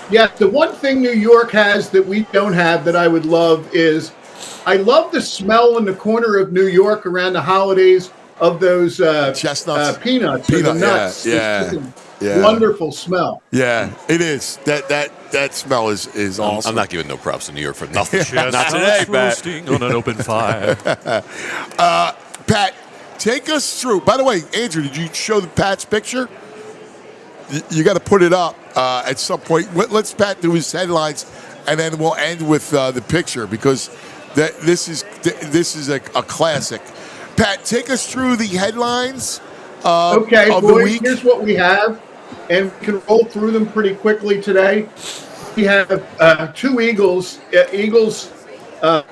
Yeah, the one thing New York has that we don't have that I would love is I love the smell in the corner of New York around the holidays of those chestnuts, peanuts, or the nuts. Yeah. Wonderful smell. Yeah, it is. That smell is awesome. I'm not giving no props to New York for nothing. Not today, Pat. roasting on an open fire. Pat, take us through. By the way, Andrew, did you show the Pat's picture? You got to put it up at some point. Let's Pat do his headlines, and then we'll end with the picture, because this is a classic. Pat, take us through the headlines of the week. Here's what we have, and we can roll through them pretty quickly today. We have two Eagles. Eagles down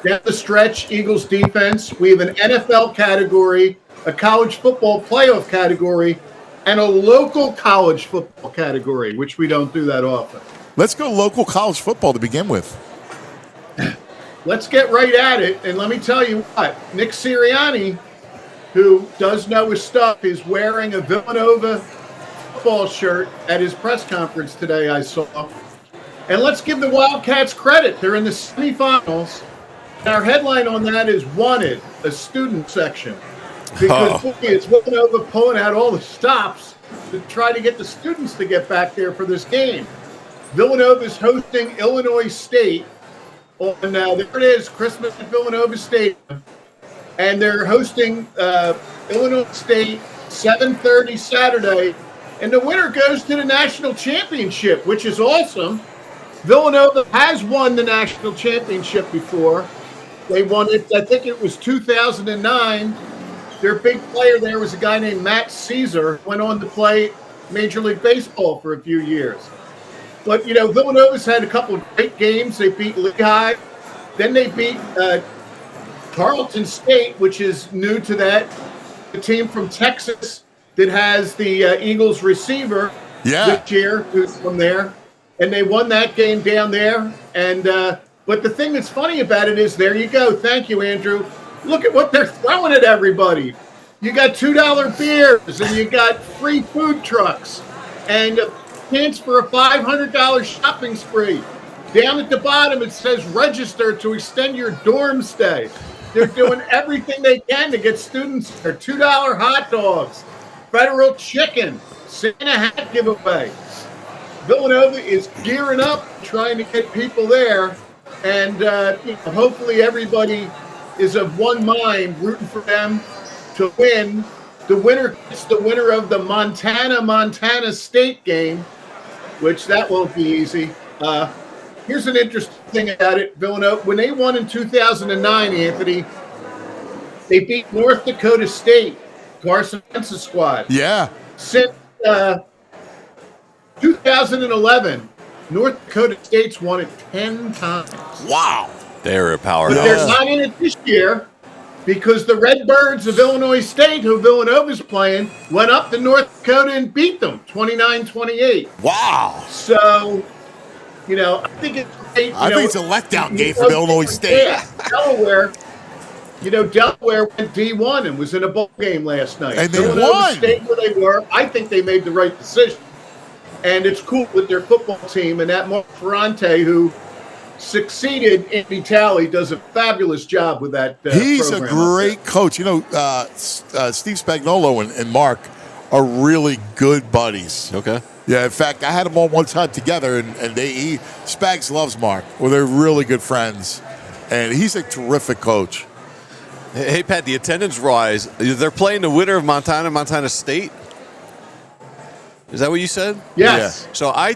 the stretch, Eagles defense. We have an NFL category, a college football playoff category, and a local college football category, which we don't do that often. Let's go local college football to begin with. Let's get right at it, and let me tell you what, Nick Sirianni, who does know his stuff, is wearing a Villanova football shirt at his press conference today, I saw. And let's give the Wildcats credit. They're in the semifinals. And our headline on that is Wanted, a student section. Because boy, it's Villanova pulling out all the stops to try to get the students to get back there for this game. Villanova is hosting Illinois State on, there it is, Christmas at Villanova Stadium. And they're hosting Illinois State 7:30 Saturday. And the winner goes to the national championship, which is awesome. Villanova has won the national championship before. They won it, I think it was 2009. Their big player there was a guy named Matt Caesar, went on to play Major League Baseball for a few years. But, you know, Villanova's had a couple of great games. They beat Lehigh. Then they beat Tarleton State, which is new to that. The team from Texas that has the Eagles receiver this year, who's from there. And they won that game down there. And but the thing that's funny about it is, there you go. Thank you, Andrew. Look at what they're throwing at everybody. You got $2 beers, and you got free food trucks, and a chance for a $500 shopping spree. Down at the bottom, it says register to extend your dorm stay. They're doing everything they can to get students there. $2 hot dogs, federal chicken, Santa hat giveaway. Villanova is gearing up, trying to get people there, and hopefully everybody is of one mind, rooting for them to win. The winner gets the winner of the Montana State game, which that won't be easy. Here's an interesting thing about it, Villanova. When they won in 2009, Anthony, they beat North Dakota State, Carson Wentz's squad. Yeah. Since 2011, North Dakota State's won it 10 times. Wow. They're a But powerhouse. they're not in it this year because the Redbirds of Illinois State, who Villanova's playing, went up to North Dakota and beat them 29-28. Wow. So, you know, I think it's great. I think it's a letdown game for Illinois State. Yeah, Delaware went D1 and was in a bowl game last night. And they Villanova won. Stayed where they were. I think they made the right decision. And it's cool with their football team, and that Mark Ferrante, who succeeded in Italy, does a fabulous job with that He's a program. great coach. You know, Steve Spagnuolo and Mark are really good buddies. Okay. Yeah, in fact, I had them on one time together, and Spags loves Mark. Well, they're really good friends, and he's a terrific coach. Hey, Pat, the attendance rise. They're playing the winner of Montana State. Is that what you said? Yes. Yeah. So I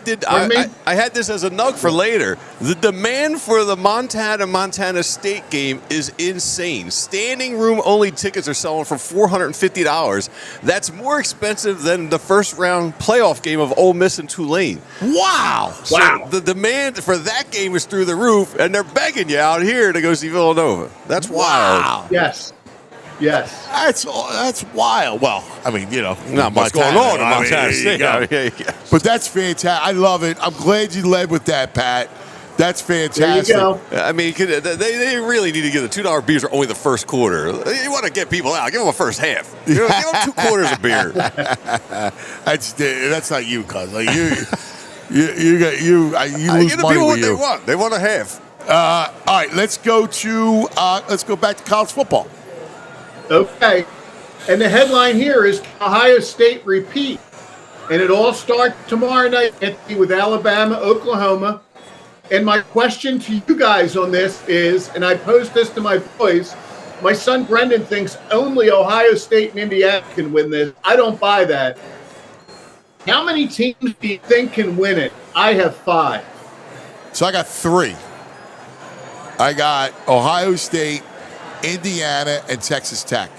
had this as a nug for later. The demand for the Montana State game is insane. Standing room only tickets are selling for $450. That's more expensive than the first round playoff game of Ole Miss and Tulane. Wow. So the demand for that game is through the roof, and they're begging you out here to go see Villanova. That's wild. Wow. Yes. Yes. That's wild. Well, I mean, you know, not much going on in Montana State. But that's fantastic. I love it. I'm glad you led with that, Pat. That's fantastic. There you go. I mean, they really need to give the $2 beers are only the first quarter. You want to get people out. Give them a first half. Give them 2 quarters of beer. That's not you, cuz. Like you lose give the money people with what you. they want. They want a half. All right, let's go back to college football. Okay. And the headline here is Ohio State repeat. And it all starts tomorrow night, Anthony, with Alabama, Oklahoma. And my question to you guys on this is, and I posed this to my boys, my son Brendan thinks only Ohio State and Indiana can win this. I don't buy that. How many teams do you think can win it? I have 5. So I got 3. I got Ohio State, Indiana, and Texas Tech.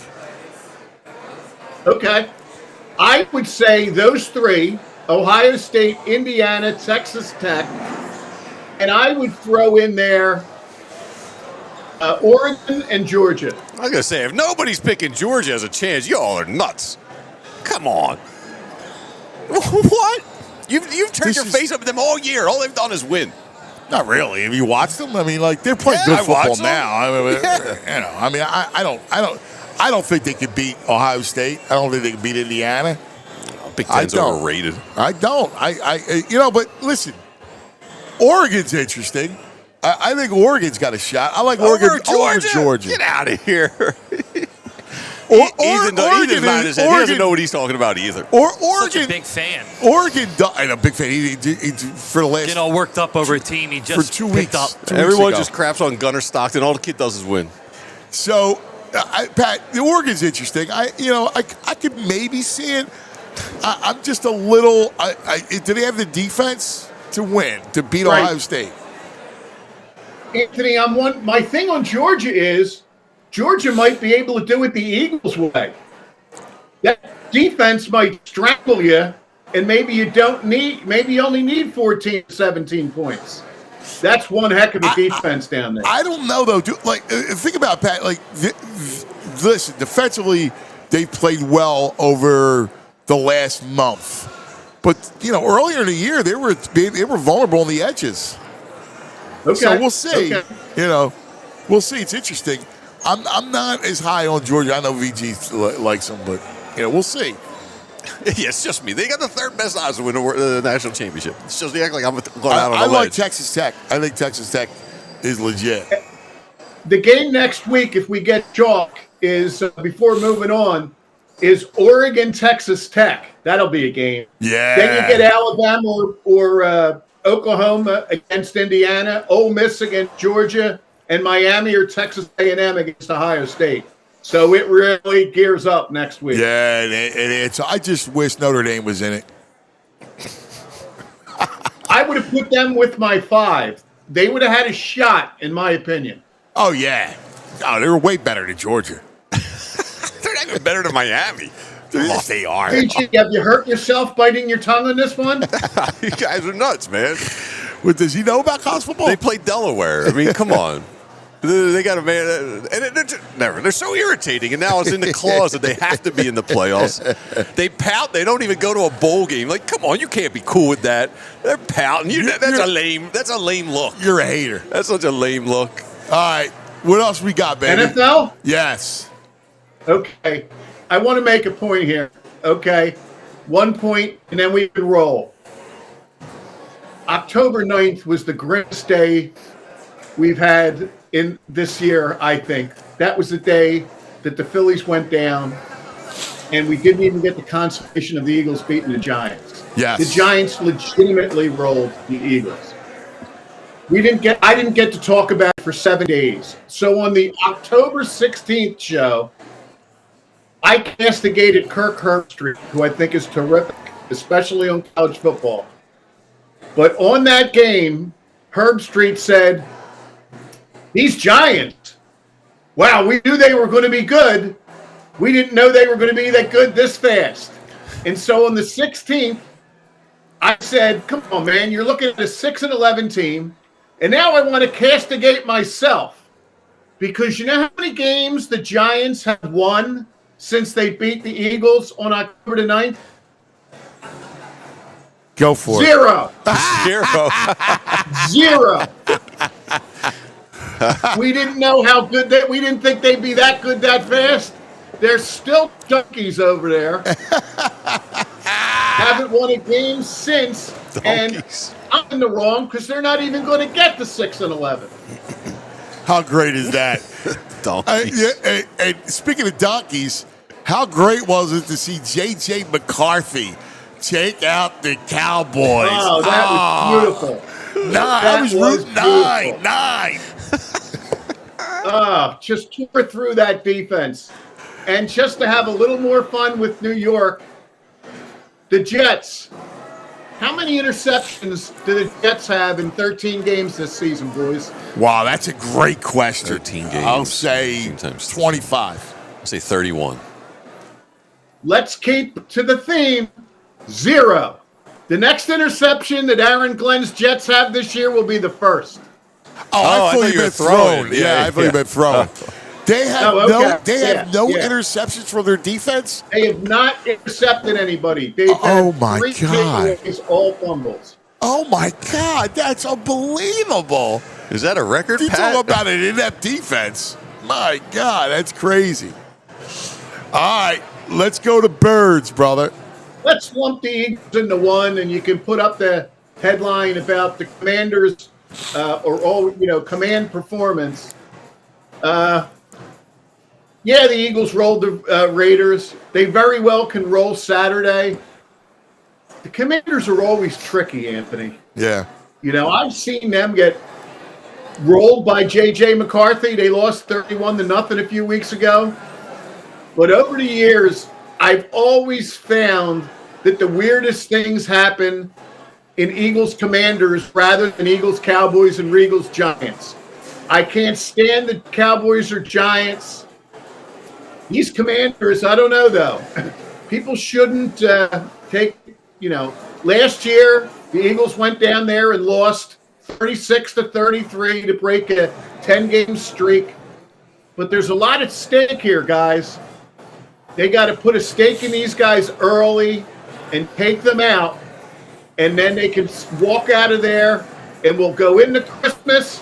Okay. I would say those 3, Ohio State, Indiana, Texas Tech, and I would throw in there Oregon and Georgia. I was going to say, if nobody's picking Georgia as a chance, y'all are nuts. Come on. What? You've turned your face up at them all year. All they've done is win. Not really. Have you watched them? I mean, like they're playing good football now. I mean, I don't think they could beat Ohio State. I don't think they can beat Indiana. Big Ten's overrated. I don't. But listen, Oregon's interesting. I think Oregon's got a shot. I like Oregon over Georgia. Get out of here. Oregon he doesn't know what he's talking about either. Oregon, Such a big fan. Oregon, and a big fan. He for the last Getting all worked up over a team he just for 2 picked weeks. up. 2 Everyone weeks ago. just craps on Gunnar Stockton. All the kid does is win. So, Pat, the Oregon's interesting. I could maybe see it. I'm just a little. Do they have the defense? to win, to beat Right. Ohio State. Anthony, my thing on Georgia is Georgia might be able to do it the Eagles' way. That defense might strangle you, and maybe you only need 14, 17 points. That's one heck of a defense down there. I don't know though. Think about Pat. Listen, defensively, they've played well over the last month, but earlier in the year they were vulnerable on the edges. Okay. So we'll see. Okay. We'll see. It's interesting. I'm not as high on Georgia. I know VG likes them, but we'll see. Yeah, it's just me. They got the third best odds to win the national championship. It's just they act like I'm going out on a I ledge. like Texas Tech. I think Texas Tech is legit. The game next week, if we get chalk, is before moving on, is Oregon Texas Tech. That'll be a game. Yeah. Then you get Alabama or Oklahoma against Indiana, Ole Miss against Georgia, and Miami or Texas A&M against Ohio State. So it really gears up next week. Yeah, and I just wish Notre Dame was in it. I would have put them with my 5. They would have had a shot, in my opinion. Oh, yeah. Oh, they were way better than Georgia. They're not even better than Miami. Yes, they are. PG, have you hurt yourself biting your tongue on this one? You guys are nuts, man. Does he know about college football? They played Delaware. I mean, come on. They got a man, and they're so irritating. And now it's in the clause that they have to be in the playoffs. They pout. They don't even go to a bowl game. Like, come on, you can't be cool with that. They're pouting. That's a lame look. You're a hater. That's such a lame look. All right, what else we got, baby? NFL? Yes. Okay. I want to make a point here. Okay. 1 point, and then we can roll. October 9th was the greatest day we've had in this year, I think. That was the day that the Phillies went down, and we didn't even get the consolation of the Eagles beating the Giants. Yes. The Giants legitimately rolled the Eagles. I didn't get to talk about it for 7 days. So on the October 16th show, I castigated Kirk Herbstreit, who I think is terrific, especially on college football. But on that game, Herbstreit said, "These Giants, wow, we knew they were going to be good. We didn't know they were going to be that good this fast." And so on the 16th, I said, "Come on, man, you're looking at a 6-11 team. And now I want to castigate myself, because you know how many games the Giants have won since they beat the Eagles on October the 9th? Go for Zero. Zero. Zero. We didn't know how good we didn't think they'd be that good that fast. They're still junkies over there. Haven't won a game since. And I'm in the wrong, because they're not even going to get to 6-11. How great is that? Donkeys. And speaking of donkeys, how great was it to see J.J. McCarthy take out the Cowboys? Oh, that was beautiful. That was Route 9. Just tore through that defense. And just to have a little more fun with New York, the Jets. How many interceptions do the Jets have in 13 games this season, boys? Wow, that's a great question. 13 games. I'll say 25. I'll say 31. Let's keep to the theme. 0. The next interception that Aaron Glenn's Jets have this year will be the first. I thought you meant thrown. Yeah, I thought you meant thrown. They have no interceptions for their defense? They have not intercepted anybody. They've had 3 takeaways, all fumbles. Oh, my God. That's unbelievable. Is that a record, You Pat? talk about an inept defense. My God, that's crazy. All right, let's go to birds, brother. Let's lump the Eagles into one, and you can put up the headline about the Commanders command performance. Yeah, the Eagles rolled the Raiders. They very well can roll Saturday. The Commanders are always tricky, Anthony. Yeah. You know, I've seen them get rolled by J.J. McCarthy. They lost 31-0 a few weeks ago. But over the years, I've always found that the weirdest things happen in Eagles Commanders rather than Eagles Cowboys and Regals Giants. I can't stand the Cowboys or Giants. These Commanders, I don't know though. People shouldn't take, last year the Eagles went down there and lost 36-33 to break a 10-game streak. But there's a lot at stake here, guys. They got to put a stake in these guys early and take them out, and then they can walk out of there, and we'll go into Christmas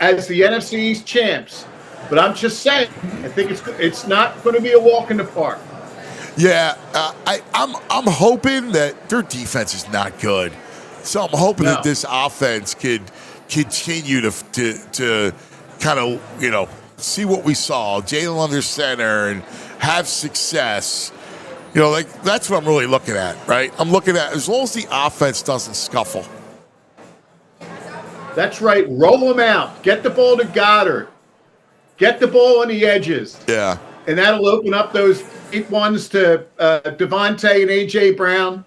as the NFC East champs. But I'm just saying, I think it's not going to be a walk in the park. Yeah, I'm hoping that their defense is not good, so I'm hoping that this offense could continue to kind of see what we saw, Jalen under center, and have success. That's what I'm really looking at, right? I'm looking at as long as the offense doesn't scuffle. That's right. Roll them out. Get the ball to Goddard. Get the ball on the edges. Yeah. And that'll open up those deep ones to Devontae and A.J. Brown.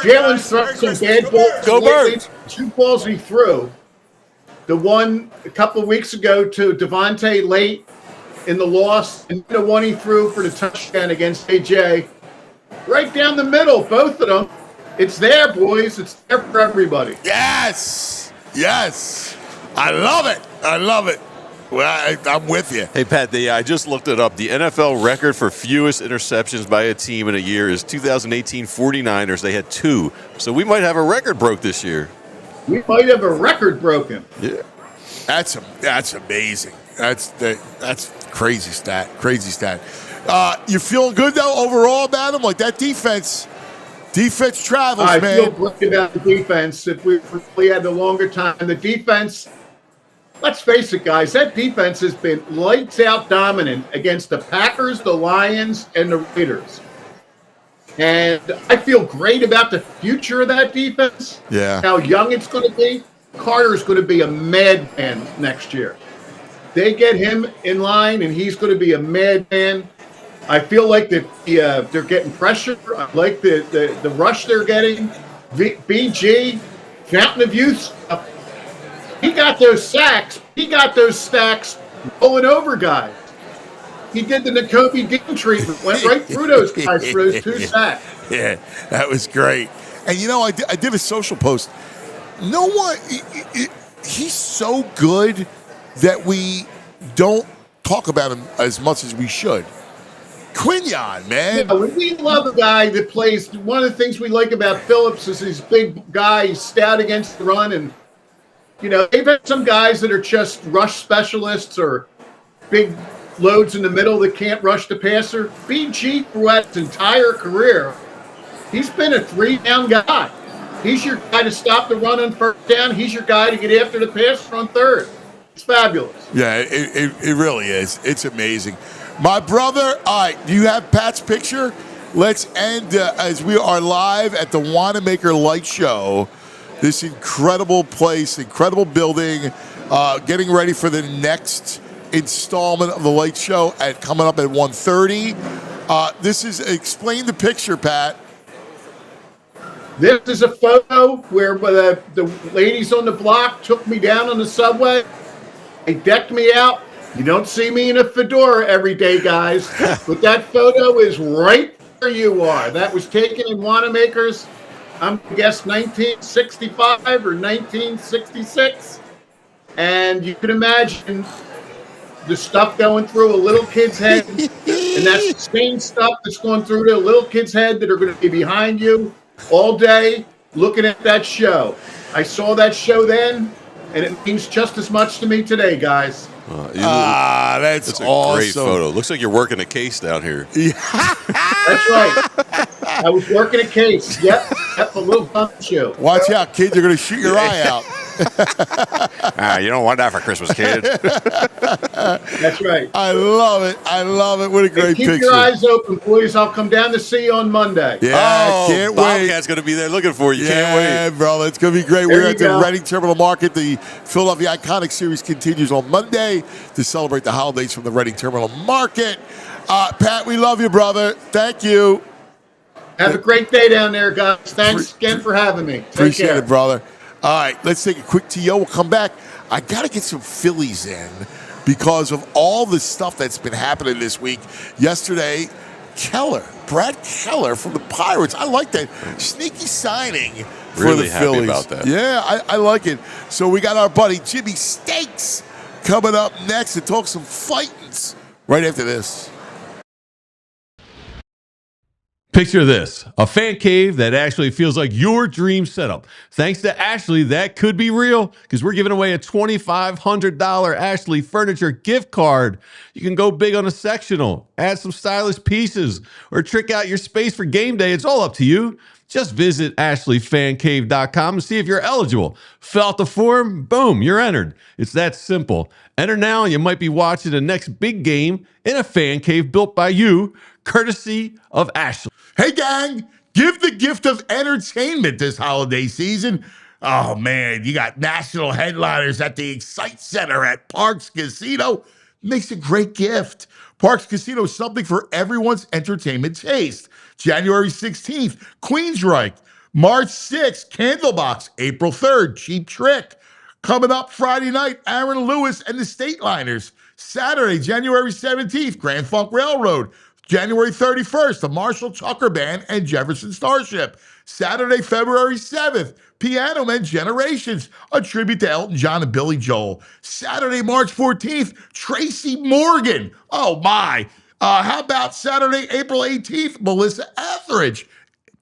Jalen's thrown some bad balls. Go Birds. 2 balls he threw. The one a couple of weeks ago to Devontae late in the loss, and the one he threw for the touchdown against A.J. Right down the middle, both of them. It's there, boys. It's there for everybody. Yes. Yes. I love it. I love it. Well, I'm with you. Hey, Pat, I just looked it up. The NFL record for fewest interceptions by a team in a year is 2018 49ers. They had 2. So we might have a record broke this year. We might have a record broken. Yeah. That's amazing. That's crazy stat. Crazy stat. You feeling good, though, overall about them? Like that defense travels, man. I feel great about the defense. If we had the longer time, the defense, let's face it, guys, that defense has been lights out dominant against the Packers, the Lions, and the Raiders. And I feel great about the future of that defense. Yeah. How young it's going to be. Carter's going to be a madman next year. They get him in line, and he's going to be a madman. I feel like that they're getting pressure. I like the rush they're getting. BG, Fountain of Youth, he got those sacks. He got those stacks rolling over guys. He did the N'Kobe Dean treatment, went right through those guys for those 2 sacks. Yeah, that was great. And I did a social post. No one, he's so good that we don't talk about him as much as we should. Quinyon, man. Yeah, we love a guy that plays. One of the things we like about Phillips is he's a big guy. He's stout against the run. And, they've had some guys that are just rush specialists or big loads in the middle that can't rush the passer. BG, throughout his entire career, he's been a 3-down guy. He's your guy to stop the run on 1st down. He's your guy to get after the passer on 3rd. It's fabulous. Yeah, it really is. It's amazing. My brother, all right, do you have Pat's picture? Let's end as we are live at the Wanamaker Light Show. This incredible place, incredible building, getting ready for the next installment of the Light Show coming up at 1:30. This is, explain the picture, Pat. This is a photo where the ladies on the block took me down on the subway. They decked me out. You don't see me in a fedora every day, guys. But that photo is right where you are. That was taken in Wanamaker's, I'm going to guess, 1965 or 1966. And you can imagine the stuff going through a little kid's head. And that's the same stuff that's going through the little kid's head that are going to be behind you all day looking at that show. I saw that show then, and it means just as much to me today, guys. That's a awesome. Great photo. Looks like you're working a case down here. That's right. I was working a case. Yep, a little bump show. Watch out, kid. They're going to shoot your eye out. You don't want that for Christmas, kid. That's right. I love it. I love it. What a great keep picture. Your eyes open, boys. I'll come down to see you on Monday. Yeah, can't wait. Bobcat's going to be there looking for you. Yeah, Can't wait. Yeah, brother. It's going to be great. We're at the Reading Terminal Market. The Philadelphia Iconic Series continues on Monday to celebrate the holidays from the Reading Terminal Market. Pat, we love you, brother. Thank you. Have a great day down there, guys. Thanks again for having me. Take Appreciate care. it, brother. All right, let's take a quick TO. We'll come back. I got to get some Phillies in because of all the stuff that's been happening this week. Yesterday, Brad Keller from the Pirates. I like that sneaky signing for Really the happy Phillies. about that. Yeah, I like it. So we got our buddy Jimmy Stakes coming up next to talk some fightings right after this. Picture this, a fan cave that actually feels like your dream setup. Thanks to Ashley, that could be real because we're giving away a $2,500 Ashley Furniture gift card. You can go big on a sectional, add some stylish pieces, or trick out your space for game day. It's all up to you. Just visit ashleyfancave.com and see if you're eligible. Fill out the form, boom, you're entered. It's that simple. Enter now and you might be watching the next big game in a fan cave built by you, courtesy of Ashley. Hey, gang, give the gift of entertainment this holiday season. Oh, man, you got national headliners at the Excite Center at Parks Casino. Makes a great gift. Parks Casino is something for everyone's entertainment taste. January 16th, Queensryche. March 6th, Candlebox. April 3rd, Cheap Trick. Coming up Friday night, Aaron Lewis and the Stateliners. Saturday, January 17th, Grand Funk Railroad. January 31st, the Marshall Tucker Band and Jefferson Starship. Saturday, February 7th, Piano Men Generations, a tribute to Elton John and Billy Joel. Saturday, March 14th, Tracy Morgan. Oh, my. How about Saturday, April 18th, Melissa Etheridge?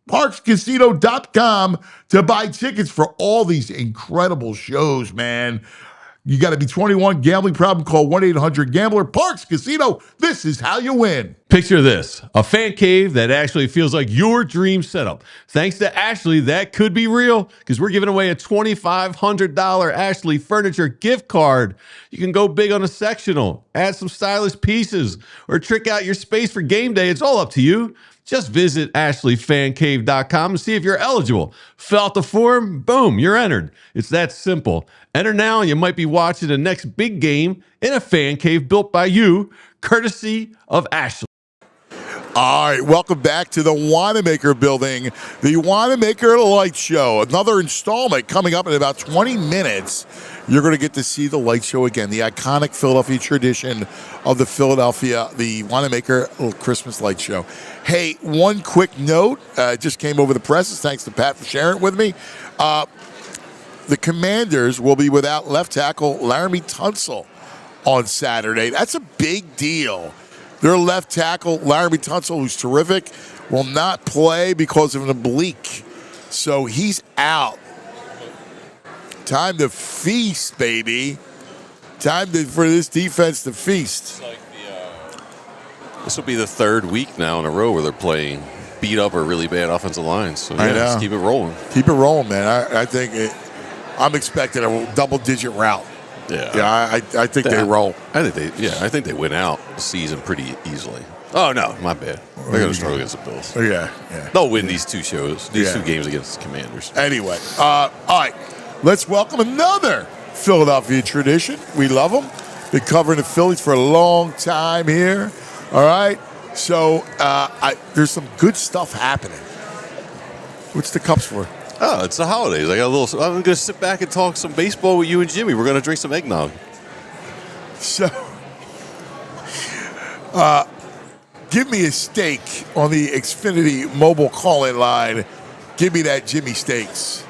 ParksCasino.com to buy tickets for all these incredible shows, man. You got to be 21, gambling problem, call 1-800-GAMBLER. Parks Casino, this is how you win. Picture this, a fan cave that actually feels like your dream setup. Thanks to Ashley, that could be real because we're giving away a $2,500 Ashley Furniture gift card. You can go big on a sectional, add some stylish pieces, or trick out your space for game day. It's all up to you. Just visit ashleyfancave.com and see if you're eligible. Fill out the form, boom, you're entered. It's that simple. Enter now and you might be watching the next big game in a fan cave built by you, courtesy of Ashley. All right, welcome back to the Wanamaker Building, the Wanamaker Light Show. Another installment coming up in about 20 minutes. You're going to get to see the light show again, the iconic Philadelphia tradition of the Wanamaker Christmas Light Show. Hey, one quick note, just came over the presses. Thanks to Pat for sharing it with me. The Commanders will be without left tackle Laramie Tunsil on Saturday. That's a big deal. Their left tackle, Laramie Tunsil, who's terrific, will not play because of an oblique. So he's out. Time to feast, baby. For this defense to feast. This will be the third week now in a row where they're playing beat up or really bad offensive lines. So yeah, just keep it rolling. Keep it rolling, man. I think I'm expecting a double-digit route. Yeah, I think they roll. I think they win out the season pretty easily. Oh no, my bad. They're going to struggle against the Bills. Yeah. They'll win these two games against the Commanders. Anyway, all right, let's welcome another Philadelphia tradition. We love them. Been covering the Phillies for a long time here. All right, so there's some good stuff happening. What's the cups for? Oh, it's the holidays. I'm going to sit back and talk some baseball with you and Jimmy. We're going to drink some eggnog. So, give me a steak on the Xfinity mobile call-in line. Give me that Jimmy Steaks.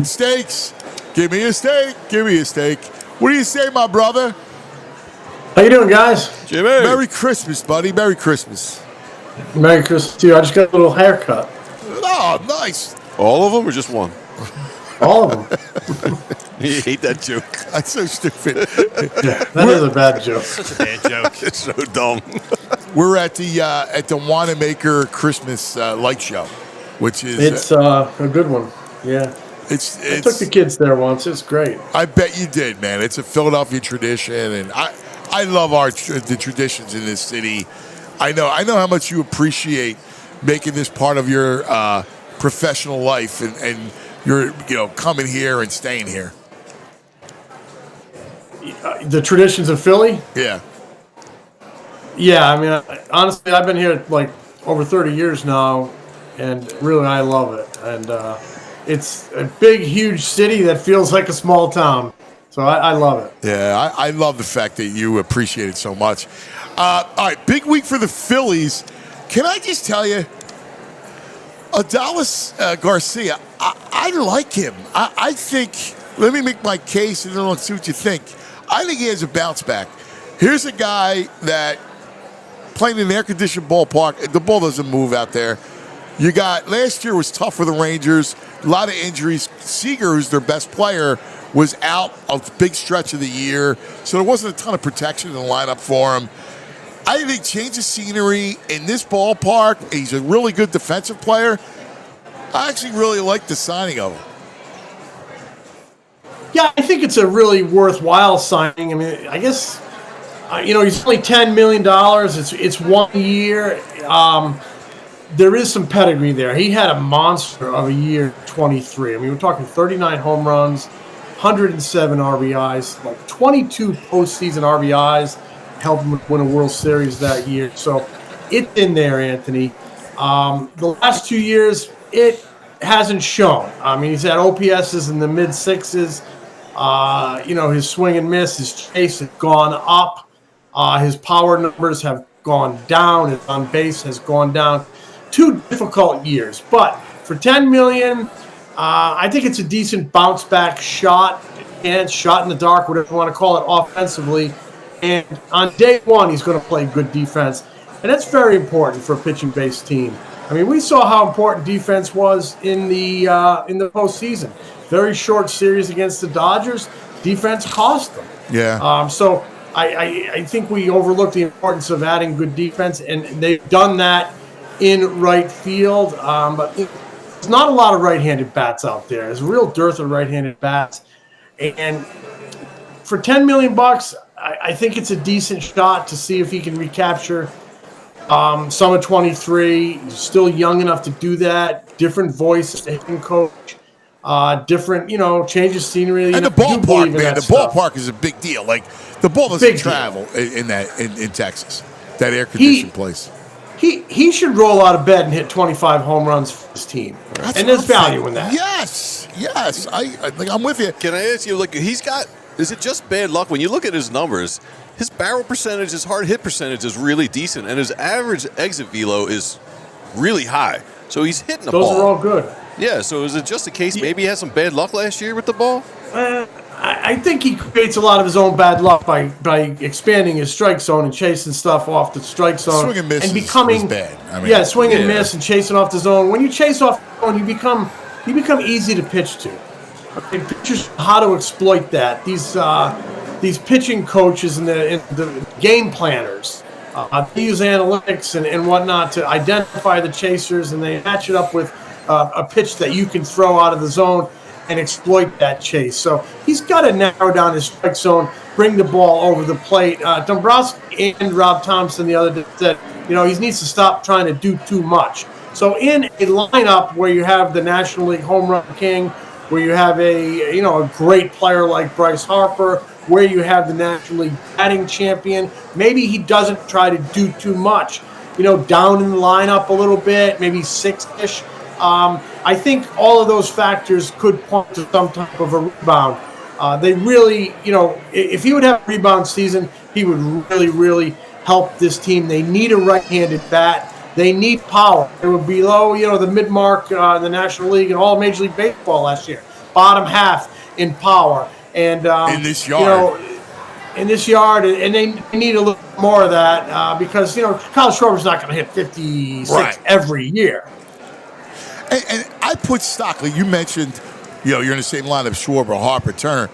Steaks. Give me a steak. Give me a steak. What do you say, my brother? How you doing, guys? Jimmy. Merry Christmas, buddy. Merry Christmas. Merry Christmas to you. I just got a little haircut. Oh, nice. All of them or just one? All of them. You hate that joke. That's so stupid. That is a bad joke. Such a bad joke. It's so dumb. We're at the Wanamaker Christmas light show, which is It's a good one. Yeah. I took the kids there once. It's great. I bet you did, man. It's a Philadelphia tradition, and I love the traditions in this city. I know how much you appreciate making this part of your professional life, and you're coming here and staying here. The traditions of Philly? Yeah. Yeah, I mean, honestly, I've been here like over 30 years now, and really, I love it. And it's a big, huge city that feels like a small town. So I love it. Yeah, I love the fact that you appreciate it so much. All right, big week for the Phillies. Can I just tell you, Adolis Garcia, I like him. I think, let me make my case and then let's see what you think. I think he has a bounce back. Here's a guy that playing in an air-conditioned ballpark, the ball doesn't move out there. You got, last year was tough for the Rangers, a lot of injuries. Seager, who's their best player, was out a big stretch of the year, so there wasn't a ton of protection in the lineup for him. I think change of scenery in this ballpark. He's a really good defensive player. I actually really like the signing of him. Yeah, I think it's a really worthwhile signing. I mean, I guess, he's only $10 million. It's 1 year. There is some pedigree there. He had a monster of a year, 23. I mean, we're talking 39 home runs, 107 RBIs, like 22 postseason RBIs, helped him win a World Series that year. So it's in there, Anthony. The last 2 years, it hasn't shown. I mean, he's had OPSs in the mid-sixes. His swing and miss, his chase has gone up. His power numbers have gone down. His on base has gone down. 2 difficult years, but for $10 million, I think it's a decent bounce back shot and shot in the dark, whatever you want to call it, offensively. And on day one, he's going to play good defense, and that's very important for a pitching-based team. I mean, we saw how important defense was in the postseason. Very short series against the Dodgers. Defense cost them. Yeah. So I think we overlooked the importance of adding good defense, and they've done that in right field. But there's not a lot of right-handed bats out there. There's a real dearth of right-handed bats. And for $10 million, I think it's a decent shot to see if he can recapture some of 23. He's still young enough to do that. Different voice, hitting coach. Different, change of scenery. And the ballpark, man, the ballpark is a big deal. Like, the ball doesn't travel in Texas, that air-conditioned place. He should roll out of bed and hit 25 home runs for his team. And there's value in that. Yes. I'm with you. Can I ask you, is it just bad luck? When you look at his numbers, his barrel percentage, his hard hit percentage is really decent, and his average exit velo is really high. So he's hitting the ball. Those are all good. Yeah, so is it just a case maybe he had some bad luck last year with the ball? I think he creates a lot of his own bad luck by expanding his strike zone and chasing stuff off the strike zone. Swing and miss and becoming is bad. Swing and miss and chasing off the zone. When you chase off the zone, you become easy to pitch to. Okay, pitchers know how to exploit that. These pitching coaches and the game planners, they use analytics and whatnot to identify the chasers, and they match it up with a pitch that you can throw out of the zone and exploit that chase. So he's got to narrow down his strike zone, bring the ball over the plate. Dombrowski and Rob Thompson the other day said, he needs to stop trying to do too much. So in a lineup where you have the National League home run king, where you have a great player like Bryce Harper, where you have the National League batting champion, maybe he doesn't try to do too much. Down in the lineup a little bit, maybe 6-ish. I think all of those factors could point to some type of a rebound. They really, if he would have a rebound season, he would really, really help this team. They need a right-handed bat. They need power. They were below, the mid-mark in the National League and all Major League Baseball last year. Bottom half in power. And in this yard. And they need a little more of that because, Kyle Schwarber's not going to hit 56 every year. And I put stock, like you mentioned, you're in the same lineup, Schwarber, Harper, Turner.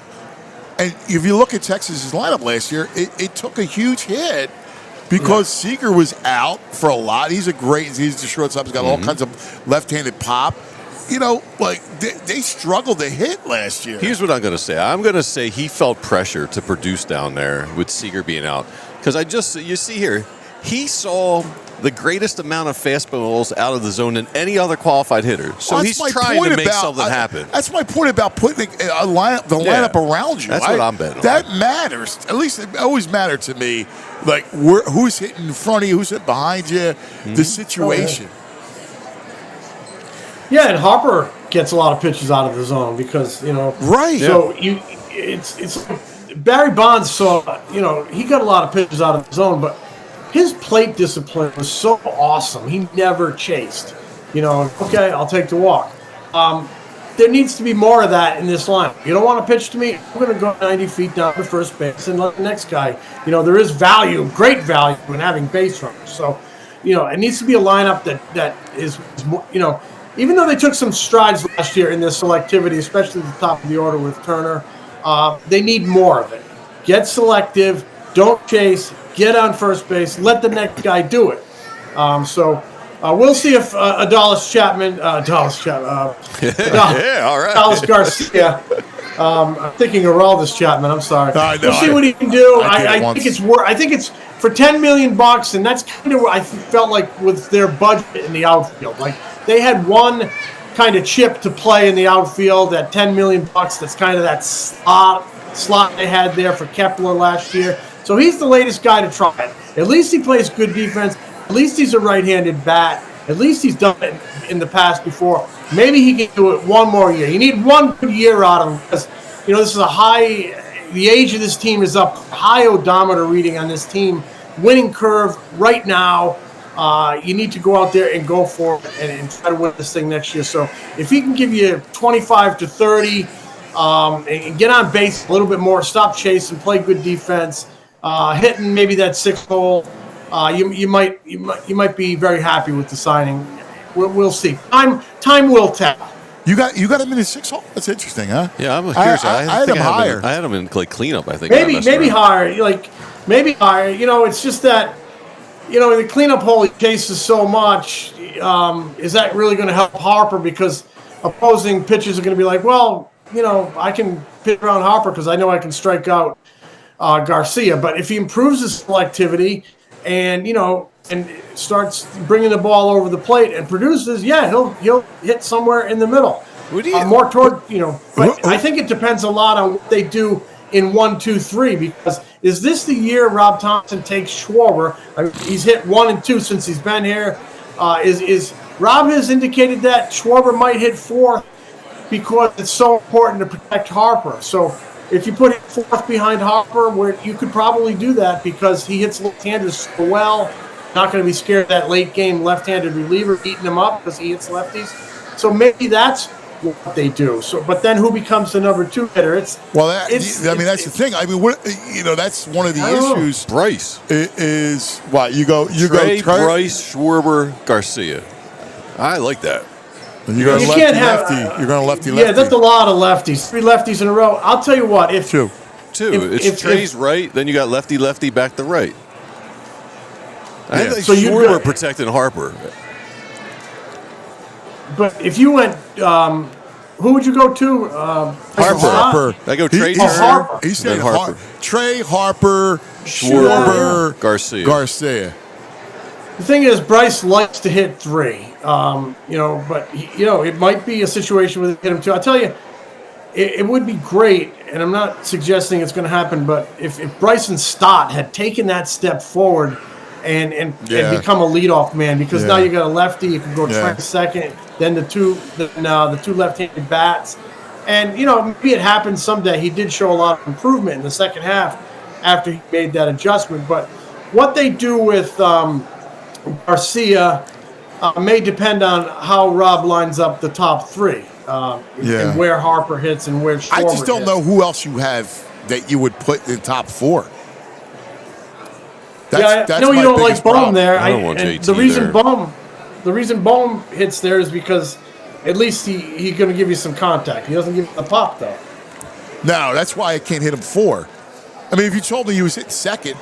And if you look at Texas's lineup last year, it took a huge hit because Seager was out for a lot. He's the shortstop. He's got all kinds of left-handed pop. They struggled to hit last year. Here's what I'm going to say. I'm going to say he felt pressure to produce down there with Seager being out. Because you see here, he saw the greatest amount of fastballs out of the zone than any other qualified hitter. So Well, he's that's my trying point to make about- something happen. That's my point about putting the lineup around you. That's what I'm betting on. That matters. At least it always mattered to me. Like who's hitting in front of you, who's hitting behind you, the situation. Yeah, and Harper gets a lot of pitches out of the zone because Right. So it's Barry Bonds saw he got a lot of pitches out of the zone, but his plate discipline was so awesome. He never chased. Okay, I'll take the walk. There needs to be more of that in this line. You don't want to pitch to me? I'm going to go 90 feet down to first base and let the next guy. There is value, great value in having base runners. So, it needs to be a lineup that is more, even though they took some strides last year in their selectivity, especially at the top of the order with Turner, they need more of it. Get selective, don't chase, get on first base, let the next guy do it. We'll see if Dallas Garcia. I'm thinking Aroldis Chapman. I'm sorry. We'll see what he can do. I think it's for $10 million, and that's kind of what I felt like with their budget in the outfield. Like they had one kind of chip to play in the outfield at $10 million. That's kind of that slot they had there for Kepler last year. So he's the latest guy to try it. At least he plays good defense. At least he's a right-handed bat. At least he's done it in the past before. Maybe he can do it one more year. You need one good year out of him because, this is the age of this team is up. High odometer reading on this team. Winning curve right now. You need to go out there and go for it and try to win this thing next year. So if he can give you 25 to 30 and get on base a little bit more, stop chasing, play good defense, hitting maybe that 6th hole, you might be very happy with the signing. We'll see. Time will tell. You got him in his 6th hole? That's interesting, huh? Yeah, I'm curious. I had him higher. I had him in cleanup. I think Maybe higher. Maybe higher. It's just that in the cleanup hole he chases so much. Is that really going to help Harper? Because opposing pitchers are going to be like, well, I can pitch around Harper because I know I can strike out Garcia. But if he improves his selectivity and and starts bringing the ball over the plate and produces, he'll hit somewhere in the middle. More toward But I think it depends a lot on what they do in 1, 2, 3. Because is this the year Rob Thompson takes Schwarber? He's hit 1 and 2 since he's been here. Is Rob has indicated that Schwarber might hit 4 because it's so important to protect Harper. So if you put him 4th behind Harper, where you could probably do that because he hits left-handers so well. Not going to be scared of that late game left-handed reliever eating him up because he hits lefties. So maybe that's what they do. So, but then who becomes the number 2 hitter? That's the thing. I mean, that's one of the issues. Bryce is what you go Bryce, Schwarber, Garcia. I like that. And you're going lefty. Yeah, that's a lot of lefties. 3 lefties in a row. I'll tell you what. If two. It's Trey's right, then you got lefty back to right. I think so Schwarber protecting Harper. But if you went, who would you go to? Harper. I go Trey Turner. He said Harper. Trey, Harper, Schwarber, Garcia. The thing is, Bryce likes to hit 3. But it might be a situation where they hit him 2. I'll tell you, it would be great, and I'm not suggesting it's going to happen, but if Bryson Stott had taken that step forward and become a leadoff man, because now you got a lefty, you can go try second, then the two left-handed bats, and maybe it happens someday. He did show a lot of improvement in the second half after he made that adjustment, but what they do with Garcia may depend on how Rob lines up the top 3, and where Harper hits and where Schwarber I just don't know who else you have that you would put in the top 4. I know you don't like Bohm there. I don't want JT the reason Bohm hits there is because at least he's going to give you some contact. He doesn't give you a pop though. No, that's why I can't hit him 4. I mean, if you told me he was hitting second,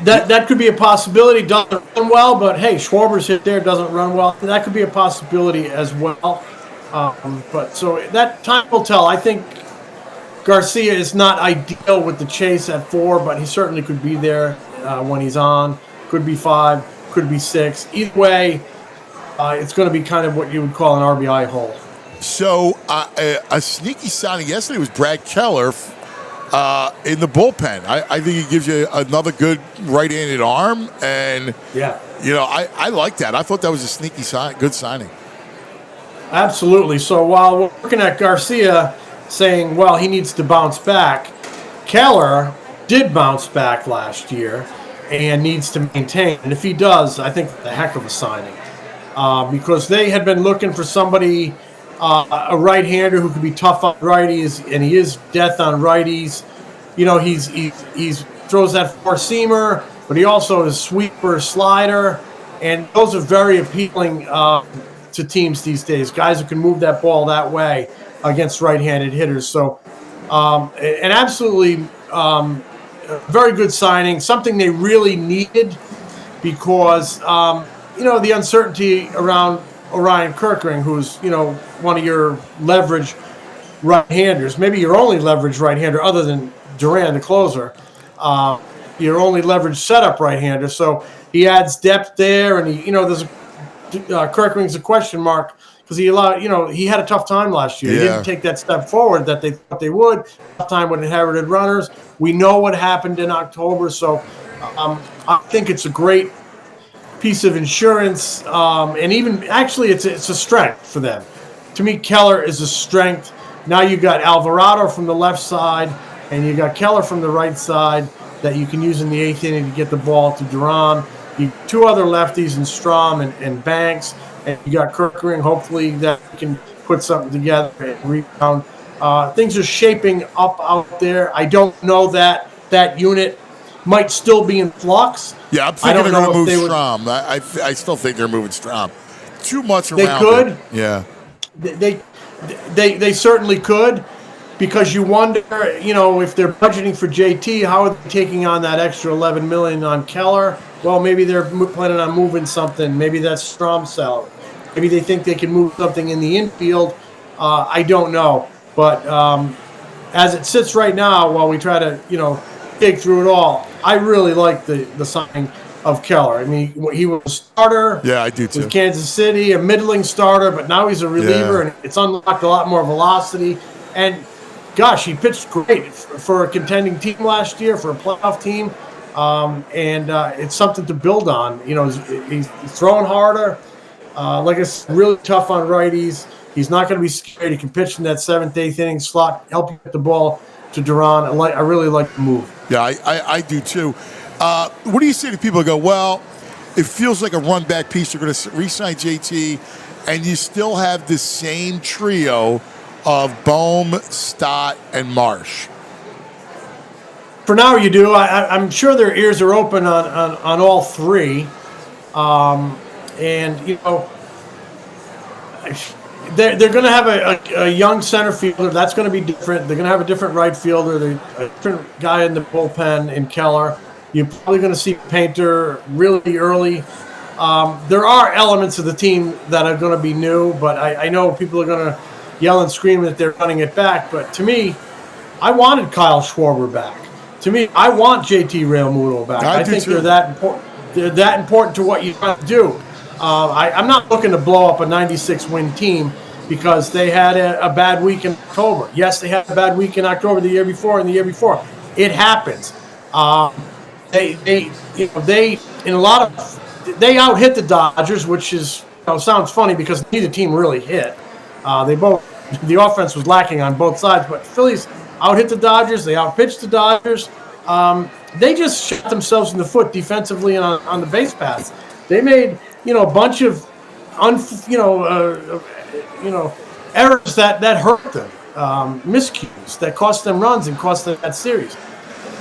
that could be a possibility. Doesn't run well, but hey, Schwarber's hit there, doesn't run well. That could be a possibility as well. But so that time will tell. I think Garcia is not ideal with the chase at 4, but he certainly could be there when he's on. could be 5, could be 6. Either way, it's going to be kind of what you would call an RBI hole. So a sneaky signing yesterday was Brad Keller in the bullpen. I think he gives you another good right-handed arm, and I like that. I thought that was a sneaky good signing. Absolutely. So while we're looking at Garcia saying, well, he needs to bounce back, Keller did bounce back last year and needs to maintain. And if he does, I think a heck of a signing. Because they had been looking for somebody, a right-hander who could be tough on righties, and he is death on righties. You know, he's throws that four-seamer, but he also is sweeper, slider, and those are very appealing to teams these days. Guys who can move that ball that way against right-handed hitters. So, an absolutely very good signing, something they really needed because, the uncertainty around Orion Kirkring, who's, one of your leverage right-handers, maybe your only leverage right-hander other than Duran, the closer, your only leverage setup right-hander. So he adds depth there, and there's Kirkring's a question mark because he had a tough time last year. He didn't take that step forward that they thought they would. Tough time with inherited runners. We know what happened in October, so I think it's a great piece of insurance, and even actually it's a strength for them. To me, Keller is a strength. Now you got Alvarado from the left side, and you got Keller from the right side that you can use in the 8th inning to get the ball to Duran. You two other lefties in Strom and Banks, and you got Kirkring. Hopefully that can put something together and rebound. Things are shaping up out there. I don't know that unit might still be in flux. Yeah, I'm thinking they're going to move Strom. I still think they're moving Strom. Too much around. They could. Yeah. They certainly could, because you wonder, if they're budgeting for JT, how are they taking on that extra $11 million on Keller? Well, maybe they're planning on moving something. Maybe that's Strom's salary. Maybe they think they can move something in the infield. I don't know. But as it sits right now, while we try to, dig through it all, I really like the signing of Keller. I mean, he was a starter. Yeah, I do too. With Kansas City, a middling starter, but now he's a reliever, and it's unlocked a lot more velocity. And gosh, he pitched great for a contending team last year, for a playoff team. And it's something to build on. He's throwing harder. Like I said, really tough on righties. He's not going to be scared. He can pitch in that 7th, 8th inning slot, help you get the ball to Duran. I really like the move. Yeah, I do too. What do you say to people who go, well, it feels like a run-back piece. You're going to re-sign JT, and you still have the same trio of Bohm, Stott, and Marsh? For now, you do. I'm sure their ears are open on all three. They're going to have a young center fielder. That's going to be different. They're going to have a different right fielder, a different guy in the bullpen in Keller. You're probably going to see Painter really early. There are elements of the team that are going to be new, but I know people are going to yell and scream that they're running it back. But to me, I wanted Kyle Schwarber back. To me, I want JT Realmuto back. I think they're that important. They're that important to what you want to do. I'm not looking to blow up a 96-win team because they had a bad week in October. Yes, they had a bad week in October the year before and the year before. It happens. They out-hit the Dodgers, which is sounds funny because neither team really hit. The offense was lacking on both sides, but Phillies out-hit the Dodgers. They out-pitched the Dodgers. They just shot themselves in the foot defensively and on the base paths. They made a bunch of errors that hurt them, miscues that cost them runs and cost them that series.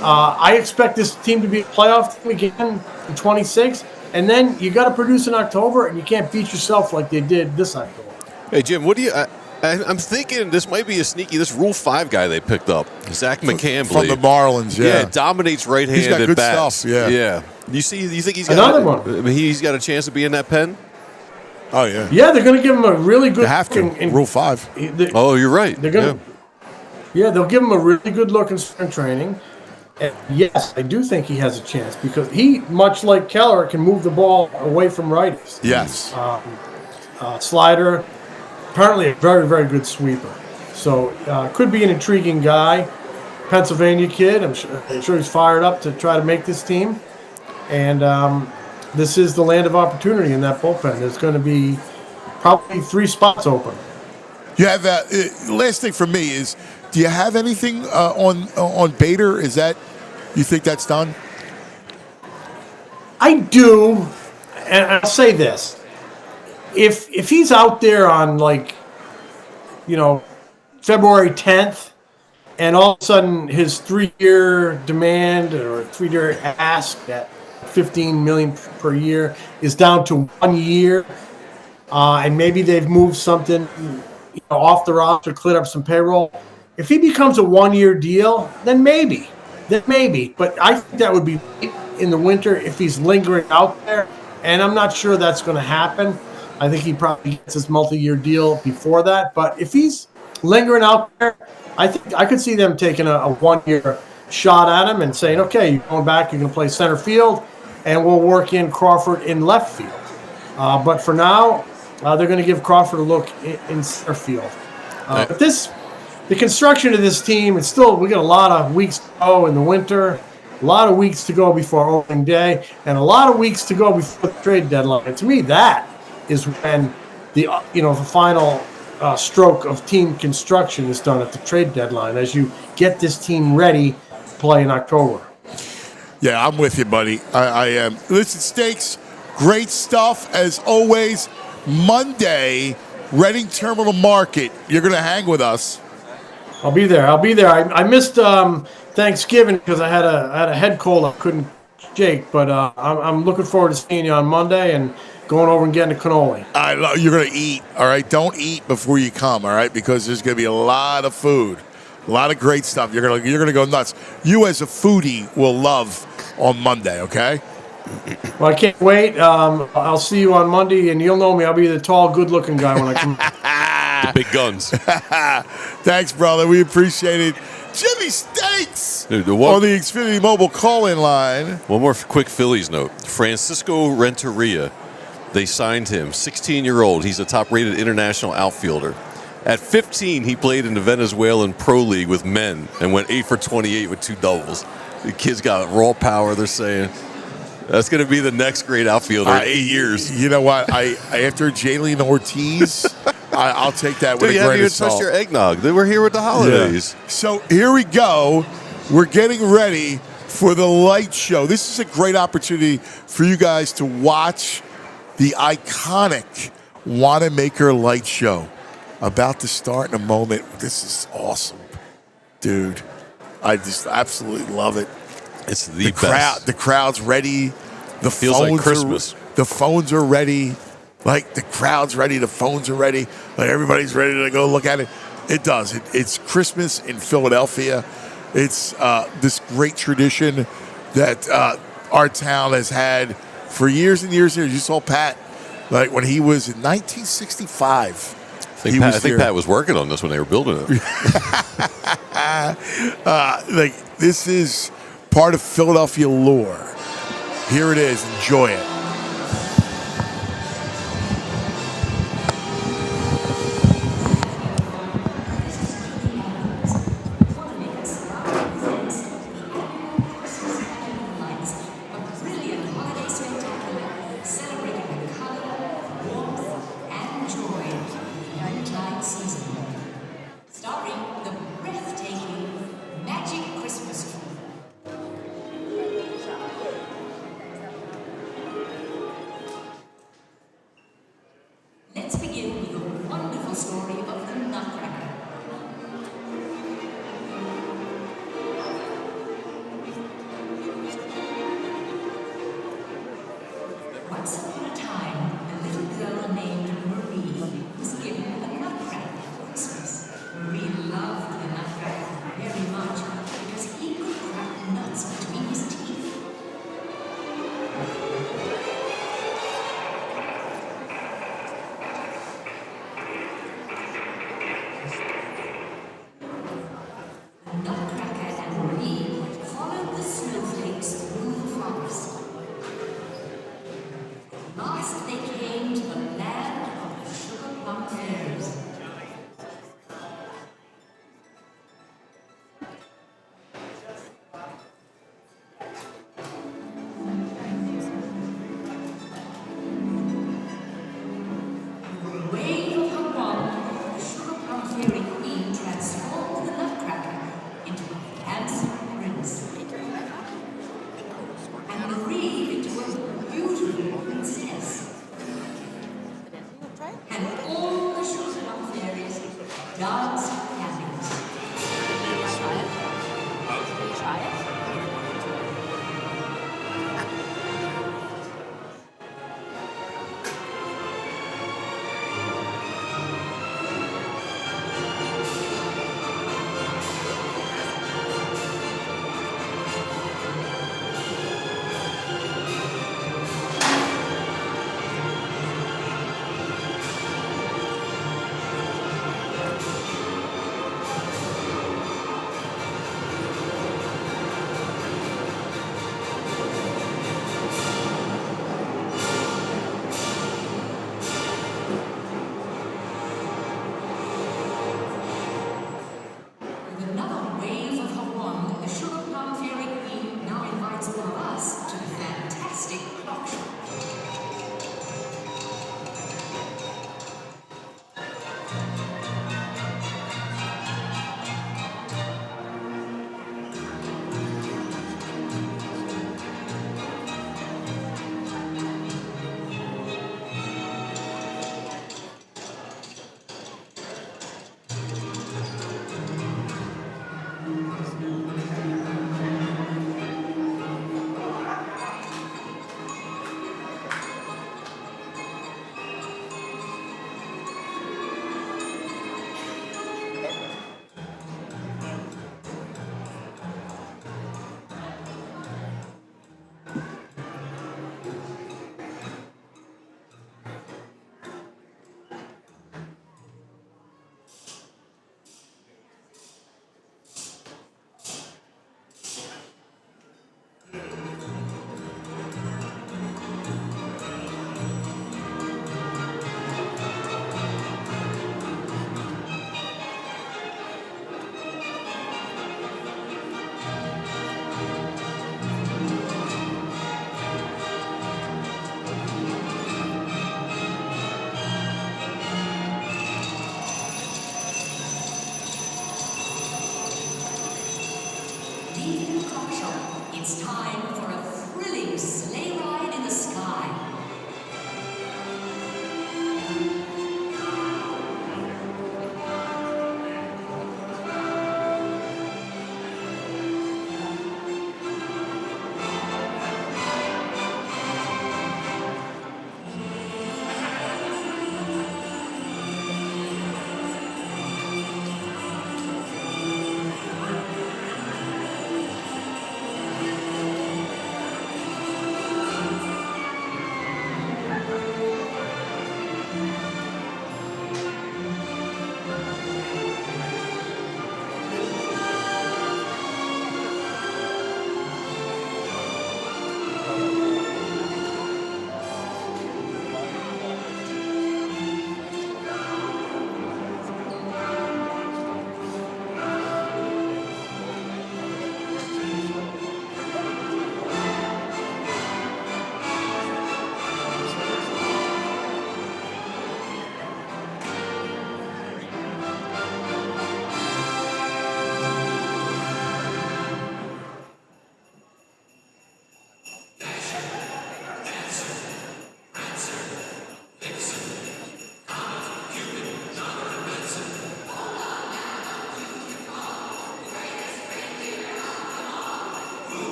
I expect this team to be a playoff team again in 26, and then you got to produce in October, and you can't beat yourself like they did this October. Hey Jim, what do you? I'm thinking this might be a sneaky. This Rule 5 guy they picked up, Zach McCambley from the Marlins. Yeah, dominates right-handed He's got good bats. stuff. Yeah. You think he's got another one? He's got a chance to be in that pen. Oh yeah. Yeah, they're going to give him a really good. They have to. Rule 5. Oh, you're right. They're going to. Yeah, they'll give him a really good look in spring training. And yes, I do think he has a chance because he, much like Keller, can move the ball away from righties. Yes. Slider, apparently a very, very good sweeper. So could be an intriguing guy. Pennsylvania kid. I'm sure he's fired up to try to make this team. And this is the land of opportunity in that bullpen. There's going to be probably 3 spots open. You have last thing for me is, do you have anything on Bader? Is that, you think that's done? I do, and I'll say this: if he's out there on February 10th, and all of a sudden his 3-year demand or 3-year ask at $15 million per year is down to 1 year, and maybe they've moved something off the roster, cleared up some payroll. If he becomes a 1-year deal, then maybe. But I think that would be in the winter if he's lingering out there, and I'm not sure that's going to happen. I think he probably gets his multi-year deal before that. But if he's lingering out there, I think I could see them taking a 1-year shot at him and saying, okay, you're going back, you're going to play center field, and we'll work in Crawford in left field. But for now, they're going to give Crawford a look in center field. But the construction of this team, we got a lot of weeks to go in the winter, a lot of weeks to go before opening day, and a lot of weeks to go before the trade deadline. And to me, that is when the final stroke of team construction is done at the trade deadline, as you get this team ready to play in October. Yeah, I'm with you, buddy. I am. Listen, Stakes, great stuff as always. Monday, Reading Terminal Market. You're going to hang with us. I'll be there. I missed Thanksgiving because I had a head cold. I couldn't shake, but I'm looking forward to seeing you on Monday and going over and getting a cannoli. You're going to eat, all right? Don't eat before you come, all right? Because there's going to be a lot of food, a lot of great stuff. You're going to go nuts. You as a foodie will love on Monday, okay? Well, I can't wait. I'll see you on Monday, and you'll know me. I'll be the tall, good-looking guy when I come. The big guns. Thanks, brother. We appreciate it. Jimmy Stakes on the Xfinity Mobile call-in line. One more quick Phillies note. Francisco Renteria, they signed him, 16-year-old. He's a top-rated international outfielder. At 15, he played in the Venezuelan Pro League with men and went 8 for 28 with 2 doubles. The kid's got raw power, they're saying. That's going to be the next great outfielder in 8 years. You know what? After Jalen Ortiz, I'll take that with a grain of salt. You haven't even touched your eggnog. They were here with the holidays. Yeah. So here we go. We're getting ready for the light show. This is a great opportunity for you guys to watch the iconic Wanamaker light show. About to start in a moment. This is awesome, dude. I just absolutely love it. It's the best. The crowd's ready. The feels phones like Christmas. The phones are ready. Like the crowd's ready. The phones are ready. Like everybody's ready to go look at it. It does. It's Christmas in Philadelphia. It's this great tradition that our town has had for years and years and years. You saw Pat, like when he was in 1965. I think Pat was working on this when they were building it. This is part of Philadelphia lore. Here it is. Enjoy it. David Clockshop. It's time for a thrilling sleigh ride in the sky.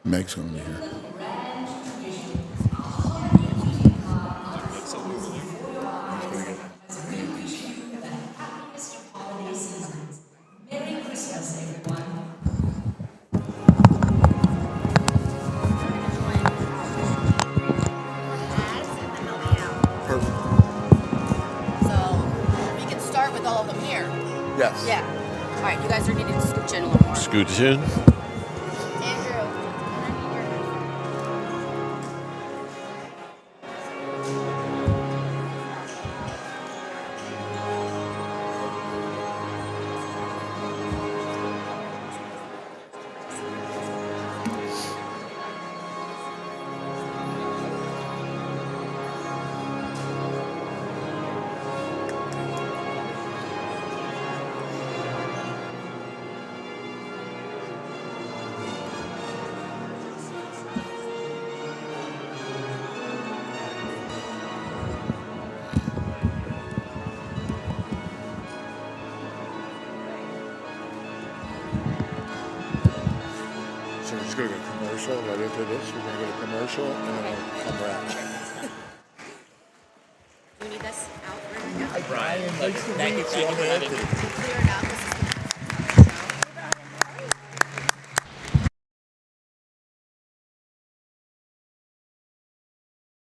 Meg's going to be here. Merry Christmas, everyone. Perfect. So we can start with all of them here. Yes. Yeah. All right, you guys are needing to scooch in a little more. Scooch in. Andrew. So we're just going to go commercial right after this. We're going to go to commercial and then we'll come back. You need this out right now. Brian, nice to meet you. Clear it out.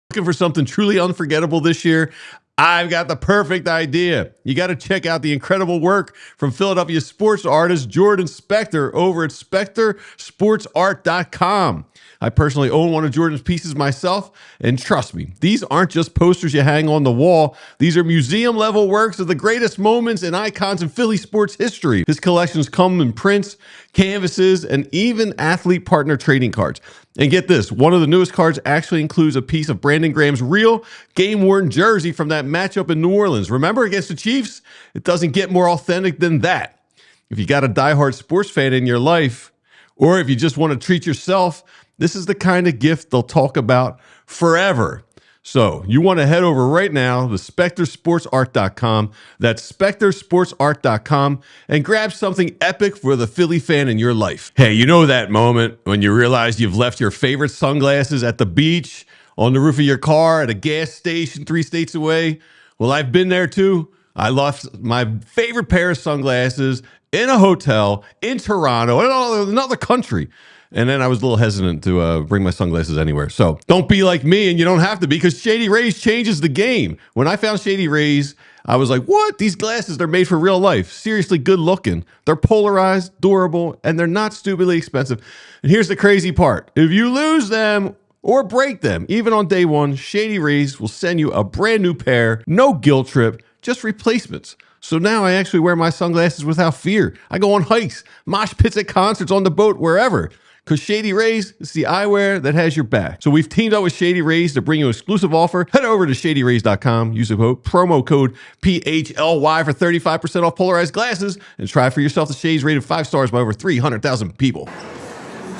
Looking for something truly unforgettable this year? I've got the perfect idea. You got to check out the incredible work from Philadelphia sports artist Jordan Spector over at SpectorSportsArt.com. I personally own one of Jordan's pieces myself, and trust me, these aren't just posters you hang on the wall. These are museum-level works of the greatest moments and icons in Philly sports history. His collections come in prints, canvases, and even athlete partner trading cards. And get this, one of the newest cards actually includes a piece of Brandon Graham's real game-worn jersey from that matchup in New Orleans. Remember against the Chiefs? It doesn't get more authentic than that. If you got a diehard sports fan in your life, or if you just want to treat yourself, this is the kind of gift they'll talk about forever. So you want to head over right now to SpectorSportsArt.com. That's SpectorSportsArt.com and grab something epic for the Philly fan in your life. Hey, you know that moment when you realize you've left your favorite sunglasses at the beach, on the roof of your car, at a gas station 3 states away? Well, I've been there too. I left my favorite pair of sunglasses in a hotel in Toronto, in another country. And then I was a little hesitant to bring my sunglasses anywhere. So don't be like me, and you don't have to be, because Shady Rays changes the game. When I found Shady Rays, I was like, what? These glasses, they're made for real life. Seriously good looking. They're polarized, durable, and they're not stupidly expensive. And here's the crazy part. If you lose them or break them, even on day one, Shady Rays will send you a brand new pair, no guilt trip, just replacements. So now I actually wear my sunglasses without fear. I go on hikes, mosh pits at concerts, on the boat, wherever. Because Shady Rays is the eyewear that has your back. So we've teamed up with Shady Rays to bring you an exclusive offer. Head over to ShadyRays.com. Use the promo code PHLY for 35% off polarized glasses. And try for yourself the shades rated 5 stars by over 300,000 people.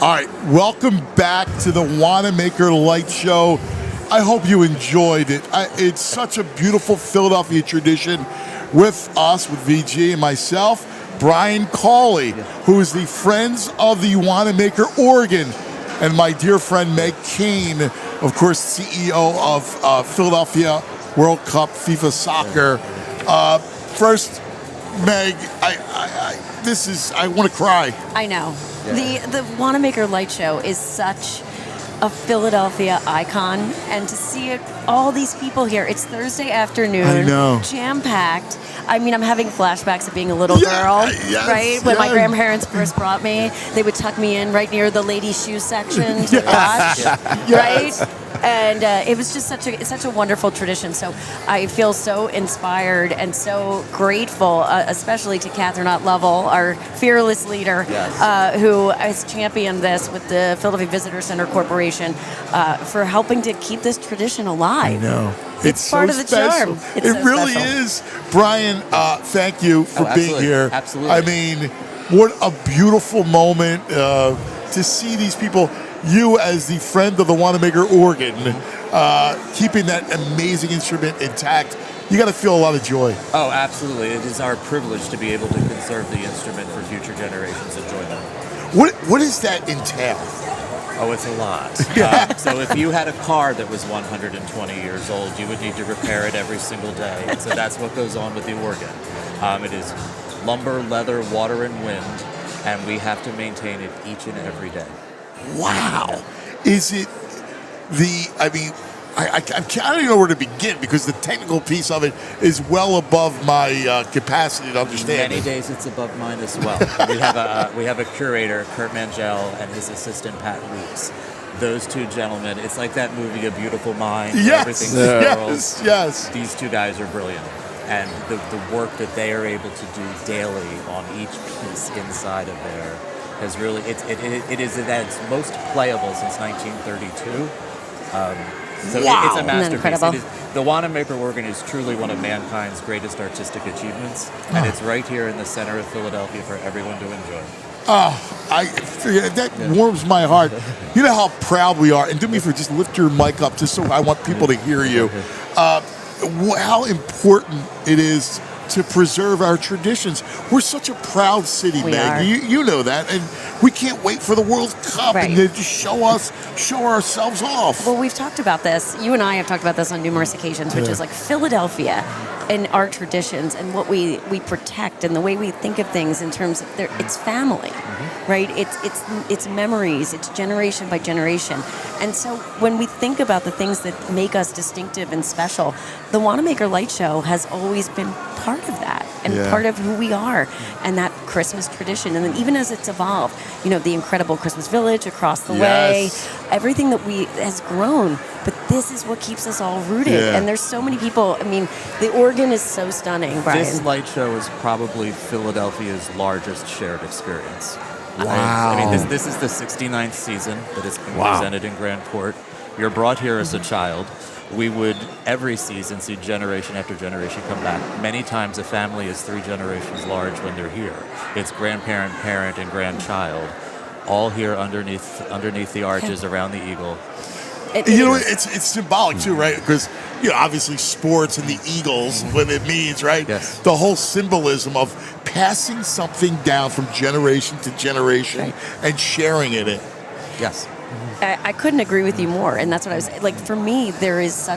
All right, welcome back to the Wanamaker Light Show. I hope you enjoyed it. It's such a beautiful Philadelphia tradition with us, with VG and myself. Brian Cawley, who is the Friends of the Wanamaker Oregon, and my dear friend Meg Kane, of course, CEO of Philadelphia World Cup FIFA Soccer. First, Meg, I want to cry. I know. The Wanamaker Light Show is such a Philadelphia icon, and to see it, all these people here. It's Thursday afternoon. I know. Jam-packed. I mean, I'm having flashbacks of being a little girl, right? When my grandparents first brought me, they would tuck me in right near the ladies' shoe section to watch, right? And it was just such a wonderful tradition. So I feel so inspired and so grateful, especially to Catherine Ott-Lovell, our fearless leader, who has championed this with the Philadelphia Visitor Center Corporation for helping to keep this tradition alive. I know. It's part so of the charm. It really is. Brian, thank you for being here. Absolutely. I mean, what a beautiful moment to see these people. You, as the friend of the Wanamaker organ, keeping that amazing instrument intact, you got to feel a lot of joy. Oh, absolutely. It is our privilege to be able to conserve the instrument for future generations' enjoyment. What does that entail? Oh, it's a lot. So if you had a car that was 120 years old, you would need to repair it every single day. So that's what goes on with the organ. It is lumber, leather, water, and wind, and we have to maintain it each and every day. Wow. Is it I don't even know where to begin because the technical piece of it is well above my capacity to understand. Many days it's above mine as well. We have a curator, Kurt Mangel, and his assistant, Pat Weeks. Those two gentlemen, it's like that movie, A Beautiful Mind. Yes, Everything's yes, yes. These two guys are brilliant. And the work that they are able to do daily on each piece inside of there has really, it is at its most playable since 1932. So it's a masterpiece. The Wanamaker organ is truly one of mankind's greatest artistic achievements, and it's right here in the center of Philadelphia for everyone to enjoy. Oh, that warms my heart. You know how proud we are, and do me a favor, just lift your mic up just so I want people to hear you. How important it is to preserve our traditions. We're such a proud city, Meg. You know that, and we can't wait for the World Cup and to just show ourselves off. Well, we've talked about this. You and I have talked about this on numerous occasions, which is like Philadelphia and our traditions and what we protect and the way we think of things in terms of it's family, right? It's memories. It's generation by generation. And so when we think about the things that make us distinctive and special, the Wanamaker Light Show has always been part of that and part of who we are and that Christmas tradition. And then even as it's evolved, the incredible Christmas Village across the way, everything that has grown, but this is what keeps us all rooted. And there's so many people. I mean, the organ is so stunning, Brian. This light show is probably Philadelphia's largest shared experience. Wow. I mean, this is the 69th season that it's been presented in Grand Court. You're brought here as a child. We would, every season, see generation after generation come back. Many times a family is 3 generations large when they're here. It's grandparent, parent, and grandchild, all here underneath the arches around the Eagle. It's symbolic too, right? Because obviously sports and the Eagles, what it means, right? Yes. The whole symbolism of passing something down from generation to generation and sharing it. Yes. I couldn't agree with you more, and that's what I was like. For me, there's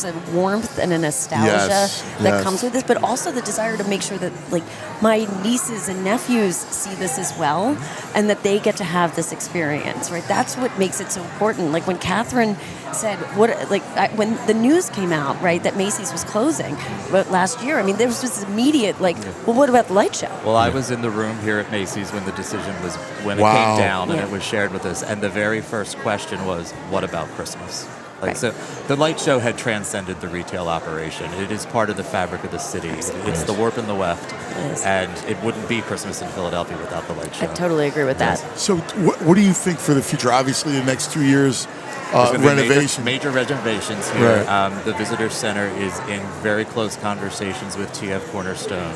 a warmth and a nostalgia that comes with this, but also the desire to make sure that my nieces and nephews see this as well, and that they get to have this experience. Right? That's what makes it so important. Like when Catherine said, when the news came out, right, that Macy's was closing, but last year, I mean, there was this immediate well, what about the light show? Well, I was in the room here at Macy's when the decision was it came down and it was shared with us, and the very first question was, "What about Christmas?" So the light show had transcended the retail operation. It is part of the fabric of the city. It's the warp and the weft, and it wouldn't be Christmas in Philadelphia without the light show. I totally agree with that. So what do you think for the future? Obviously, the next 2 years, renovation. Major renovations here. The Visitor Center is in very close conversations with TF Cornerstone.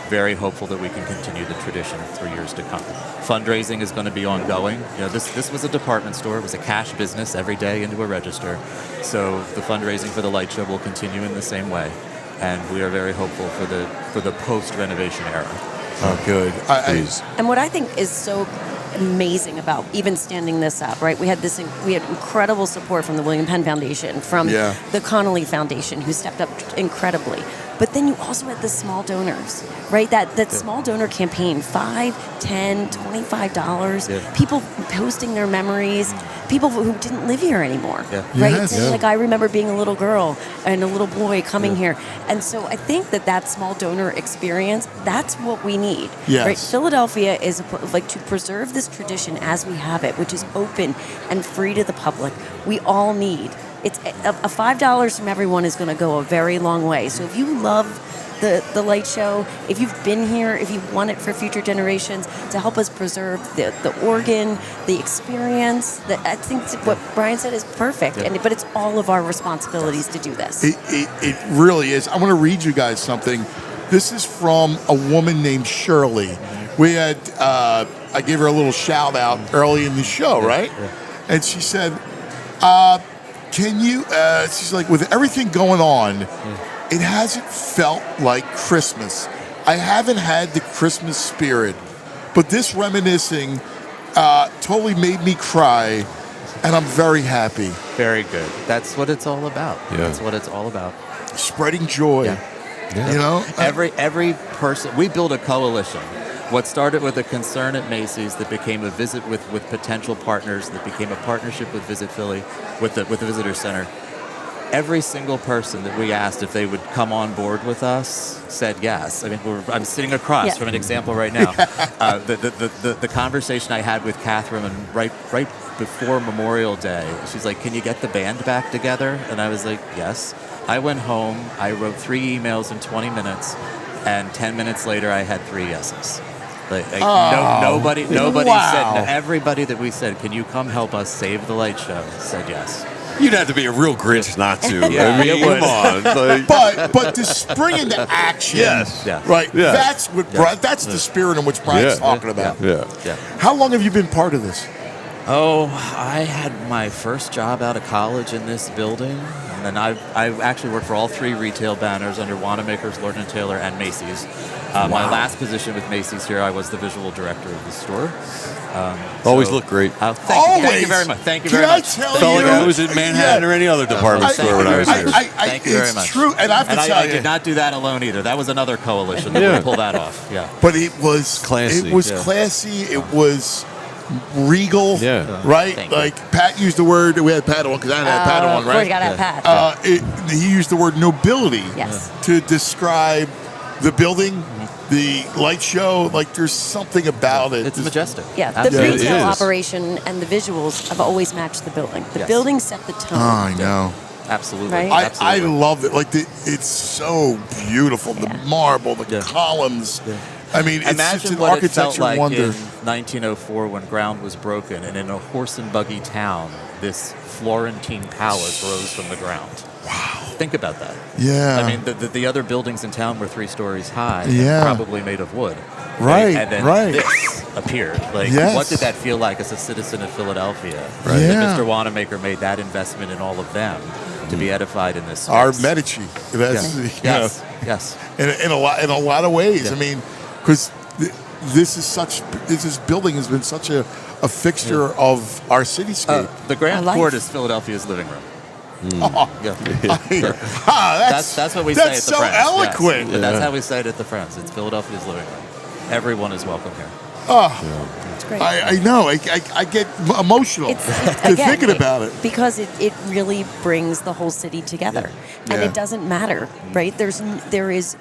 Very hopeful that we can continue the tradition for years to come. Fundraising is going to be ongoing. This was a department store. It was a cash business every day into a register. So the fundraising for the light show will continue in the same way, and we are very hopeful for the post-renovation era. Oh, good. And what I think is so amazing about even standing this up, right? We had incredible support from the William Penn Foundation, from the Connolly Foundation, who stepped up incredibly. But then you also had the small donors, right? That small donor campaign, $5, $10, $25, people posting their memories, people who didn't live here anymore, right? Saying, I remember being a little girl and a little boy coming here. And so I think that small donor experience, that's what we need, right? Philadelphia is to preserve this tradition as we have it, which is open and free to the public. We all need. It's a $5 from everyone is going to go a very long way. So if you love the light show, if you've been here, if you want it for future generations, to help us preserve the organ, the experience, I think what Brian said is perfect. But it's all of our responsibilities to do this. It really is. I want to read you guys something. This is from a woman named Shirley. We had, I gave her a little shout out early in the show, right? Yeah. And she said, can you, she's like, with everything going on, it hasn't felt like Christmas. I haven't had the Christmas spirit, but this reminiscing totally made me cry, and I'm very happy. Very good. That's what it's all about. Yeah. That's what it's all about. Spreading joy. Yeah. You know? Every person, we build a coalition. What started with a concern at Macy's that became a visit with potential partners, that became a partnership with Visit Philly, with the Visitor Center. Every single person that we asked if they would come on board with us said yes. I mean, I'm sitting across from an example right now. The conversation I had with Catherine right before Memorial Day, she's like, "Can you get the band back together?" And I was like, "Yes." I went home. I wrote 3 emails in 20 minutes, and 10 minutes later, I had 3 yeses. Nobody said no. Everybody that we said, "Can you come help us save the light show?" said yes. You'd have to be a real Grinch not to. Yeah, I mean, come on. But to spring into action, right? Yeah. That's what that's the spirit in which Brian's talking about. Yeah. How long have you been part of this? Oh, I had my first job out of college in this building, and then I've actually worked for all 3 retail banners under Wanamaker's, Lord & Taylor, and Macy's. My last position with Macy's here, I was the visual director of the store. Always look great. Thank you very much. Thank you very much. Felt like I was in Manhattan or any other department store when I was here. Thank you very much. It's true, and I have to tell you, I did not do that alone either. That was another coalition that would pull that off. Yeah, but it was classy. It was classy. It was regal. Yeah. Right. Thank you. Like Pat used the word. We had Pat on because I had Pat on. Right. We got to have Pat. He used the word nobility. Yes. To describe the building. The light show, like there's something about it. It's majestic. Yeah, the retail operation and the visuals have always matched the building. The building set the tone. Oh, I know. Absolutely. Right? I love it. Like it's so beautiful. The marble, the columns. I mean, it's Imagine just an what architecture it felt like wonder. in 1904 when ground was broken, and in a horse and buggy town, this Florentine palace rose from the ground. Wow. Think about that. Yeah. I mean, the other buildings in town were 3 stories high, Yeah. probably made of wood. Right, And then right. this appeared. Like, Yes. what did that feel like as a citizen of Philadelphia? Right. That Yeah. Mr. Wanamaker made that investment in all of them to be edified in this space. Our Medici. That's, Yes. you know, Yes. in a lot of ways. I mean, because this building has been such a fixture of our cityscape. The Grand Court is Philadelphia's living room. Oh, That's what we say at the That's so Friends. eloquent. Yes. That's how we say it at the Friends. It's Philadelphia's living room. Everyone is welcome here. Oh, It's great. I know. I get emotional thinking about it. Because it really brings the whole city together. And Yeah. it doesn't matter, right? There is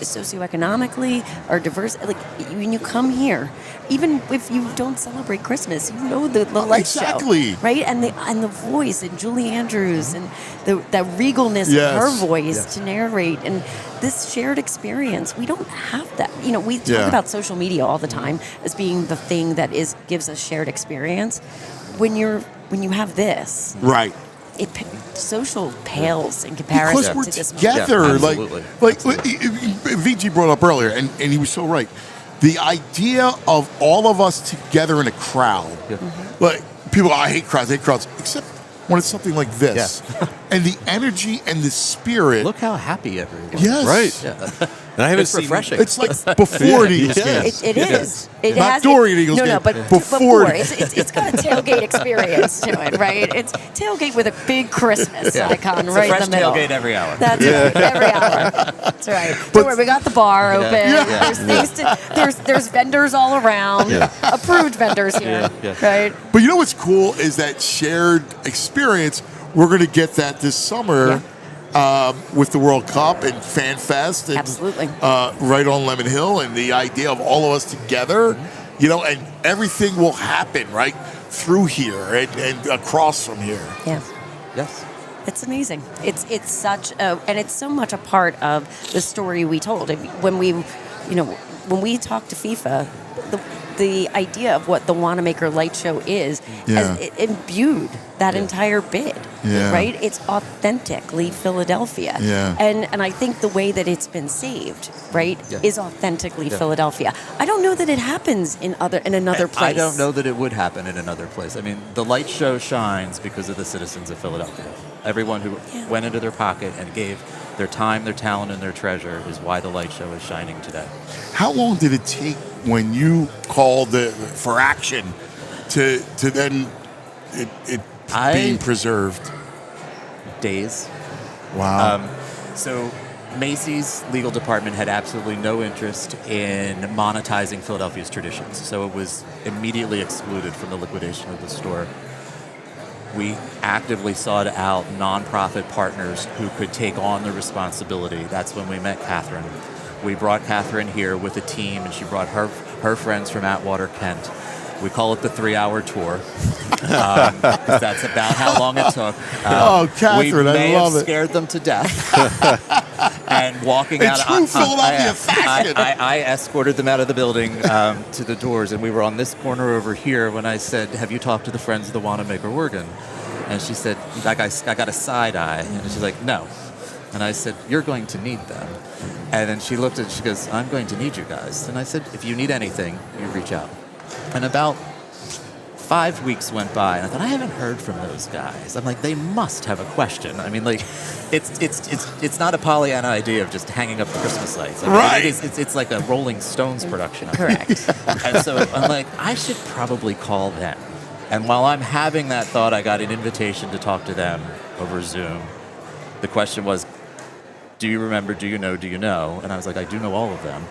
socioeconomically or diverse, like when you come here, even if you don't celebrate Christmas, you know the light show, right? And the voice and Julie Andrews and the regalness of her voice to narrate and this shared experience. We don't have that. You know, we talk about social media all the time as being the thing that gives us shared experience. When you have this, right? Social pales in comparison because to this. We're together, like VG brought up earlier, and he was so right. The idea of all of us together in a crowd, like people, I hate crowds, except when it's something like this, and the energy and the spirit. Look how happy everyone is. Yes, right. Yeah. And I haven't it's seen refreshing. It's like before the Eagles game. It is. It Not has during the Eagles game. No, but before. It's got a tailgate experience to it, right? It's tailgate with a big Christmas icon It's right a fresh in the middle. tailgate every hour. That's right, every hour. That's right. Don't worry, we got the bar open. There's things there's vendors all around. Approved vendors here, right? But you know what's cool is that shared experience. We're going to get that this summer. With the World Cup and Fan Fest, and, absolutely, right on Lemon Hill, and the idea of all of us together, you know, and everything will happen right through here and across from here. Yes. It's amazing. It's such and it's so much a part of the story we told. When we talk to FIFA, the idea of what the Wanamaker Light Show is, as it imbued that entire bid, right? It's authentically Philadelphia. And I think the way that it's been saved, right, is authentically Philadelphia. I don't know that it happens in another place. I don't know that it would happen in another place. I mean, the light show shines because of the citizens of Philadelphia. Everyone who went into their pocket and gave their time, their talent, and their treasure is why the light show is shining today. How long did it take when you called for action to then it being preserved? Days. Wow. So Macy's legal department had absolutely no interest in monetizing Philadelphia's traditions, so it was immediately excluded from the liquidation of the store. We actively sought out nonprofit partners who could take on the responsibility. That's when we met Catherine. We brought Catherine here with a team, and she brought her friends from Atwater, Kent. We call it the 3-hour tour, because that's about how long it took. Catherine, I love it. We may have scared them to death. And walking out, true Philadelphia fashion. I escorted them out of the building to the doors, and we were on this corner over here when I said, "Have you talked to the Friends of the Wanamaker Organ?" And she said, I got a side eye, and she's like, "No." And I said, "You're going to need them." And then she looked at, she goes, "I'm going to need you guys." And I said, "If you need anything, you reach out." And about 5 weeks went by, and I thought, I haven't heard from those guys. I'm like, they must have a question. I mean, like, it's not a Pollyanna idea of just hanging up the Christmas lights. I mean, right. It's like a Rolling Stones production. Correct. And so I'm like, I should probably call them. And while I'm having that thought, I got an invitation to talk to them over Zoom. The question was, do you remember, do you know? And I was like, I do know all of them.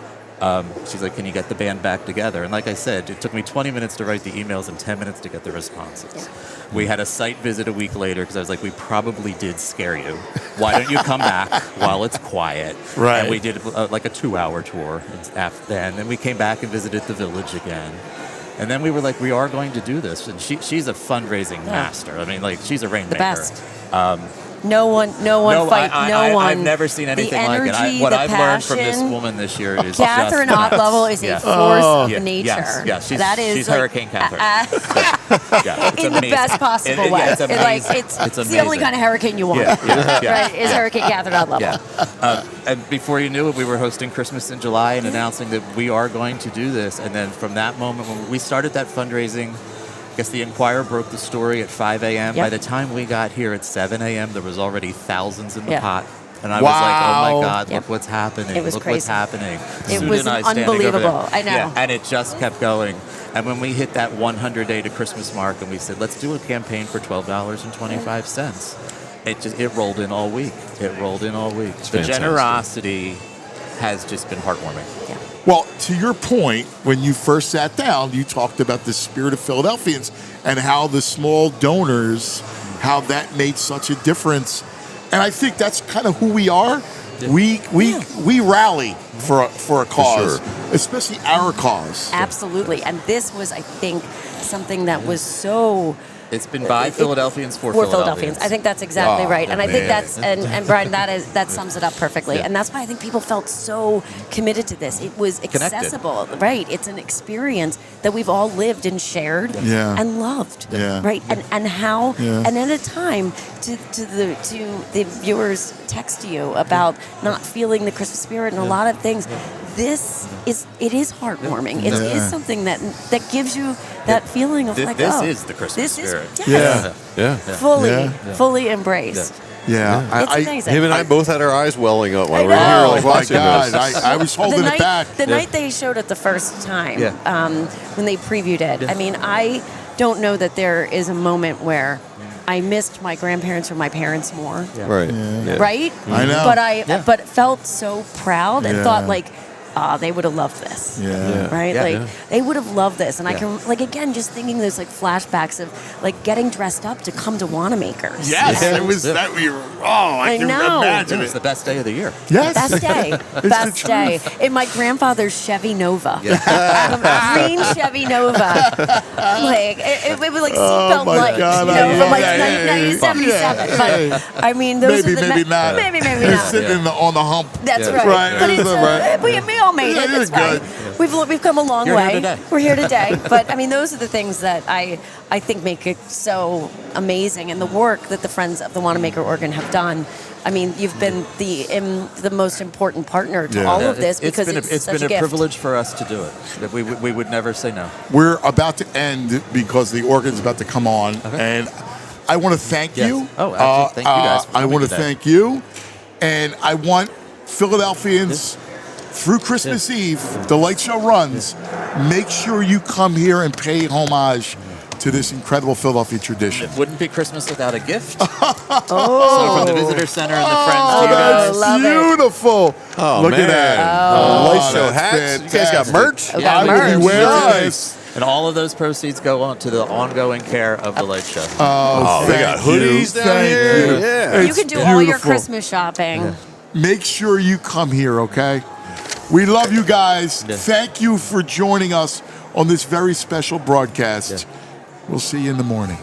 She's like, can you get the band back together? And like I said, it took me 20 minutes to write the emails and 10 minutes to get the responses. Yeah. We had a site visit a week later because I was like, we probably did scare you. Why don't you come back while it's quiet? Right. And we did like a 2-hour tour after then. And we came back and visited the village again. And then we were like, we are going to do this. And she's a fundraising master. I mean, like, she's a rainmaker. The best. No one fight. No one. I've never seen anything like it. What I've learned from this woman this year is Catherine just nuts. Odd-Level is a force of nature. Yes, she's like, Hurricane Catherine. In amazing. the best possible way. It's amazing. It's the only kind of hurricane you want. Right? Is Hurricane Catherine Odd-Level. Yeah. And before you knew it, we were hosting Christmas in July and announcing that we are going to do this. And then from that moment, when we started that fundraising, I guess the Enquirer broke the story at 5 a.m. By the time we got here at 7 a.m., there was already thousands in the pot. And I was like, oh, my God, look what's happening. It was look crazy. what's happening. It Sue was and I standing over unbelievable. there. I know. Yeah, and it just kept going. And when we hit that 100-day to Christmas mark and we said, let's do a campaign for $12.25, it rolled in all week. It rolled in all week. The generosity has just been heartwarming. Yeah. Well, to your point, when you first sat down, you talked about the spirit of Philadelphians and how the small donors, how that made such a difference. And I think that's kind of who we are. We rally for a cause, especially our cause. Absolutely. And this was, I think, something that was so... It's been by Philadelphians for Philadelphians. I think that's exactly right. And I think that's, and Brian, that sums it up perfecly. Yeah. And that's why I think people felt so committed to this. It was accessible, right? It's an experience that we've all lived and shared and loved, right? And how, and at a time to the viewers text you about not feeling the Christmas spirit and a lot of things. It is heartwarming. It is something that gives you that feeling of like, this is the Christmas spirit. Fully embraced. Yeah. It's amazing. Him and I both had our eyes welling up while we were know. here, like Oh, my watching God. this. I was holding it back. The night they showed it the first time, when they previewed it, I mean, I don't know that there is a moment where I missed my grandparents or my parents more. Right. Right? I know. But felt so proud and thought like, they would have loved this. Right? They would have loved this. And I can, like, again, just thinking those, like, flashbacks of, like, getting dressed up to come to Wanamaker's. Yes, it was that we were, I can imagine It's the best day of the year. Yes. Best day. Best day. In my grandfather's Chevy Nova. Green Chevy Nova. Like, it was like seatbelt light. God, from like 1977. But, I mean, those are the... Maybe not. Maybe You're not. sitting on the hump. That's right. Right. But it's right. but all made it. That's You're fine. We've come a long You're way. here today. We're here today. But I mean, those are the things that I think make it so amazing, and the work that the Friends of the Wanamaker Organ have done. I mean, you've been the most important partner to all of this because it's such been a a gift. privilege for us to do it. That we would never say no. We're about to end because the organ's about to come on, and I want to thank you. Oh, absolutely. Thank you guys for I coming want to today. thank you, and I want Philadelphians through Christmas Eve, the light show runs. Make sure you come here and pay homage to this incredible Philadelphia tradition. It wouldn't be Christmas without a gift. So from the Visitor Center and the Friends to you guys. That's beautiful. Oh, Look man. at that. Light show that's hats. You guys got fantastic. merch? I will be wearing this. And all of those proceeds go on to the ongoing care of the light show. Oh, they got hoodies down Thank here. you. Yeah. You It's can do all your beautiful. Christmas shopping. Make sure you come here, okay? We love you guys. Thank you for joining us on this very special broadcast. We'll see you in the morning.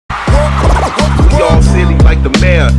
We all silly like the mayor.